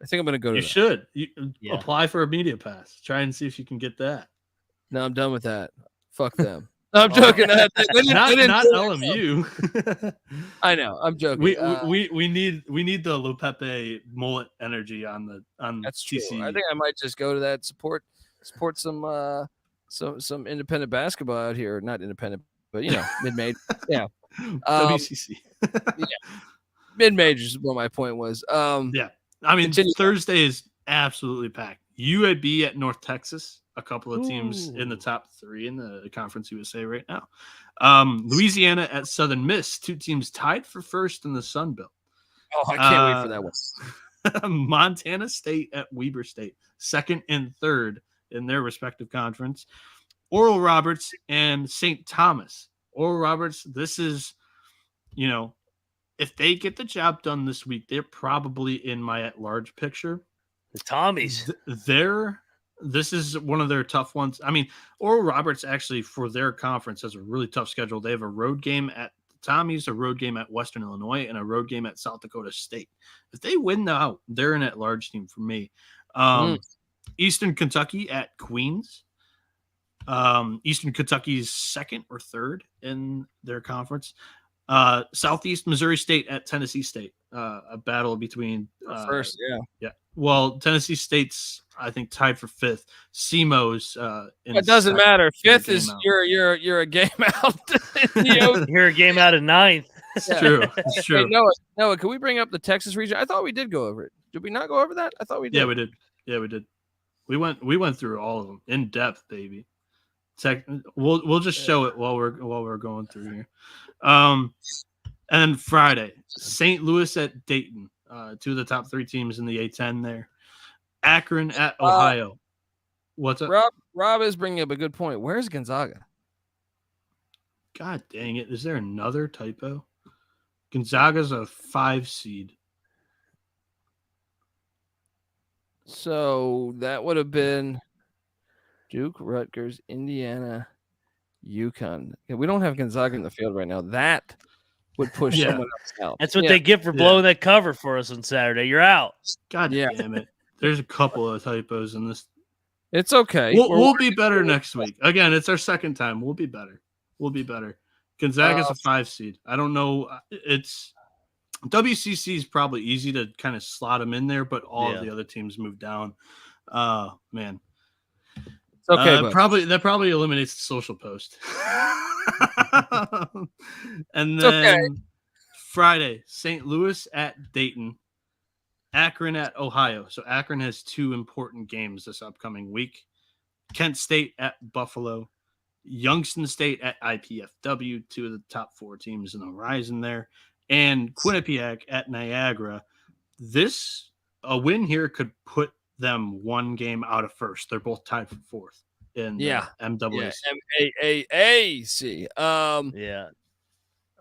I think I'm going to go to that. You should. Apply for a media pass. Try and see if you can get that. No, I'm done with that. Fuck them. No, I'm joking. Not LMU. I know. I'm joking. We need the Lupepe mullet energy on that's TCU. True. I think I might just go to that. Support some independent basketball out here. Not independent, but mid-major. Yeah. WCC. Yeah. Mid-major is what my point was. Yeah. I mean, Thursday is absolutely packed. UAB at North Texas. A couple of teams in the top 3 in the Conference USA right now. Louisiana at Southern Miss, 2 teams tied for first in the Sun Belt. Oh, I can't wait for that one. Montana State at Weber State, 2nd and 3rd in their respective conference. Oral Roberts and St. Thomas. Oral Roberts, this is, if they get the job done this week, they're probably in my at-large picture. The Tommies. This is one of their tough ones. I mean, Oral Roberts actually, for their conference, has a really tough schedule. They have a road game at the Tommies, a road game at Western Illinois, and a road game at South Dakota State. If they win out, they're an at-large team for me. Eastern Kentucky at Queens. Eastern Kentucky's 2nd or 3rd in their conference. Southeast Missouri State at Tennessee State. A battle between first, yeah. Well, Tennessee State's I think tied for 5th. SEMO's it doesn't matter. 5th is you're a game out. You're a game out of 9th. It's true. It's true. Hey, Noah, can we bring up the Texas region? I thought we did go over it. Did we not go over that? I thought we did. Yeah, we did. Yeah, we did. We went through all of them in depth, baby. We'll just show it while we're going through here. And Friday, St. Louis at Dayton, 2 of the top 3 teams in the A-10 there. Akron at Ohio. What's up? Rob is bringing up a good point. Where's Gonzaga? God dang it. Is there another typo? Gonzaga's a 5 seed. So that would have been Duke, Rutgers, Indiana, UConn. Yeah, we don't have Gonzaga in the field right now. That would push someone else out. That's what they get for blowing that cover for us on Saturday. You're out. God damn it. There's a couple of typos in this. It's okay. We'll be better next week. Again, it's our second time. We'll be better. Gonzaga's a 5 seed. I don't know. It's WCC is probably easy to kind of slot them in there, but all of the other teams move down. Man. It's okay. That probably eliminates the social post. And then Friday, St. Louis at Dayton, Akron at Ohio. So Akron has 2 important games this upcoming week. Kent State at Buffalo, Youngstown State at IPFW, 2 of the top 4 teams in the horizon there, and Quinnipiac at Niagara. A win here could put them 1 game out of first. They're both tied for 4th in the MAAC. Yeah.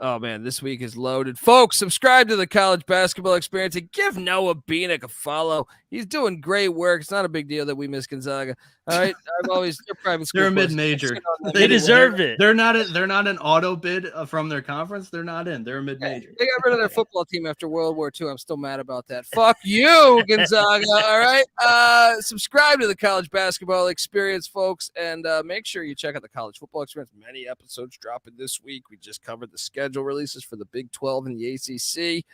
Oh, man, this week is loaded. Folks, subscribe to the College Basketball Experience and give Noah Bieniek a follow. He's doing great work. It's not a big deal that we miss Gonzaga. All right, they're private school. They're a mid-major. They deserved it. They're not an auto bid from their conference. They're not in. They're a mid-major. They got rid of their football team after World War II. I'm still mad about that. Fuck you, Gonzaga. All right, subscribe to the College Basketball Experience, folks, and make sure you check out the College Football Experience. Many episodes dropping this week. We just covered the schedule releases for the Big 12 and the ACC.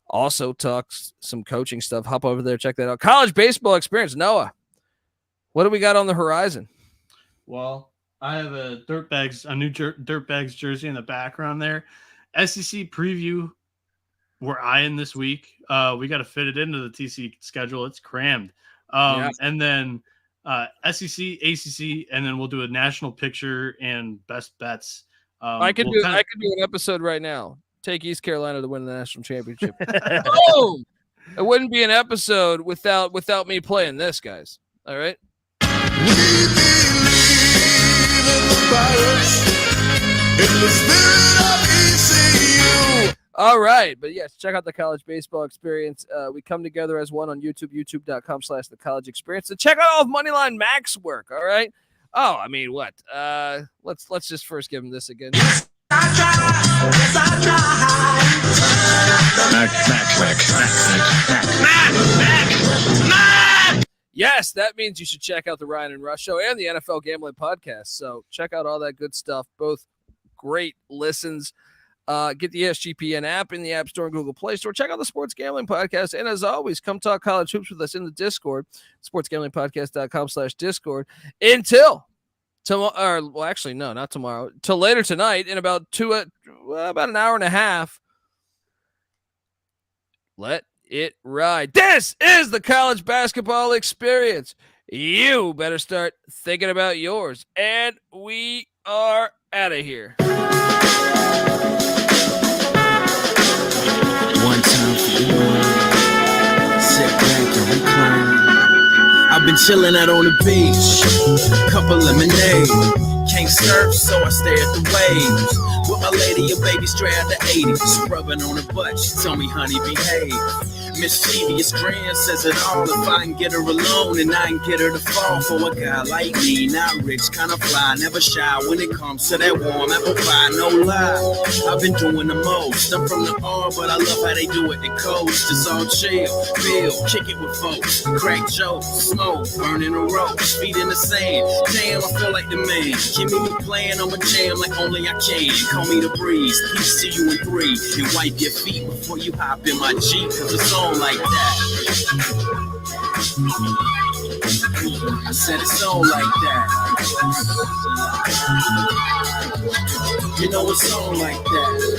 Also talks some coaching stuff. Hop over there, check that out. College Baseball Experience. Noah, what do we got on the horizon? Well, I have a new Dirtbags jersey in the background there. SEC preview we're eyeing this week. We got to fit it into the TC schedule. It's crammed. And then SEC, ACC, and then we'll do a national picture and best bets. I could do an episode right now. Take East Carolina to win the national championship. Boom! It wouldn't be an episode without me playing this, guys. All right. All right, but yes, check out the College Baseball Experience. We come together as one on YouTube, youtube.com/the College Experience. So check out all of Moneyline Mac's work. All right. Oh, I mean, what? Let's just first give him this again. Yes, that means you should check out the Ryan and Rush Show and the NFL Gambling Podcast. So check out all that good stuff. Both great listens. Get the SGPN app in the App Store and Google Play Store. Check out the Sports Gambling Podcast. And as always, come talk college hoops with us in the Discord, sportsgamblingpodcast.com/Discord. Until tomorrow, well, actually, no, not tomorrow. Till later tonight in about an hour and a half. Let it ride. This is the College Basketball Experience. You better start thinking about yours. And we are out of here. One time for the one. Sit back and recline. I've been chilling out on the beach. Couple lemonade. Can't surf, so I stare at the waves. With my lady, a baby straight out the 80s. Rubbing on her butt, she told me, honey, behave. Mischievous grand says it all. If I can get her alone and I can get her to fall for a guy like me, not rich, kind of fly, never shy when it comes to that warm apple pie, no lie. I've been doing the most. I'm from the R, but I love how they do it. The coast is all chill, feel, kick it with folks, crack jokes, smoke, burning the ropes, feet in the sand. Damn, I feel like the man. Give me playing on my jam like only I can. Call me me to breeze. Peace to you in 3. And wipe your feet before you hop in my Jeep. Cause it's on like that. I said it's on like that. You know it's on like that.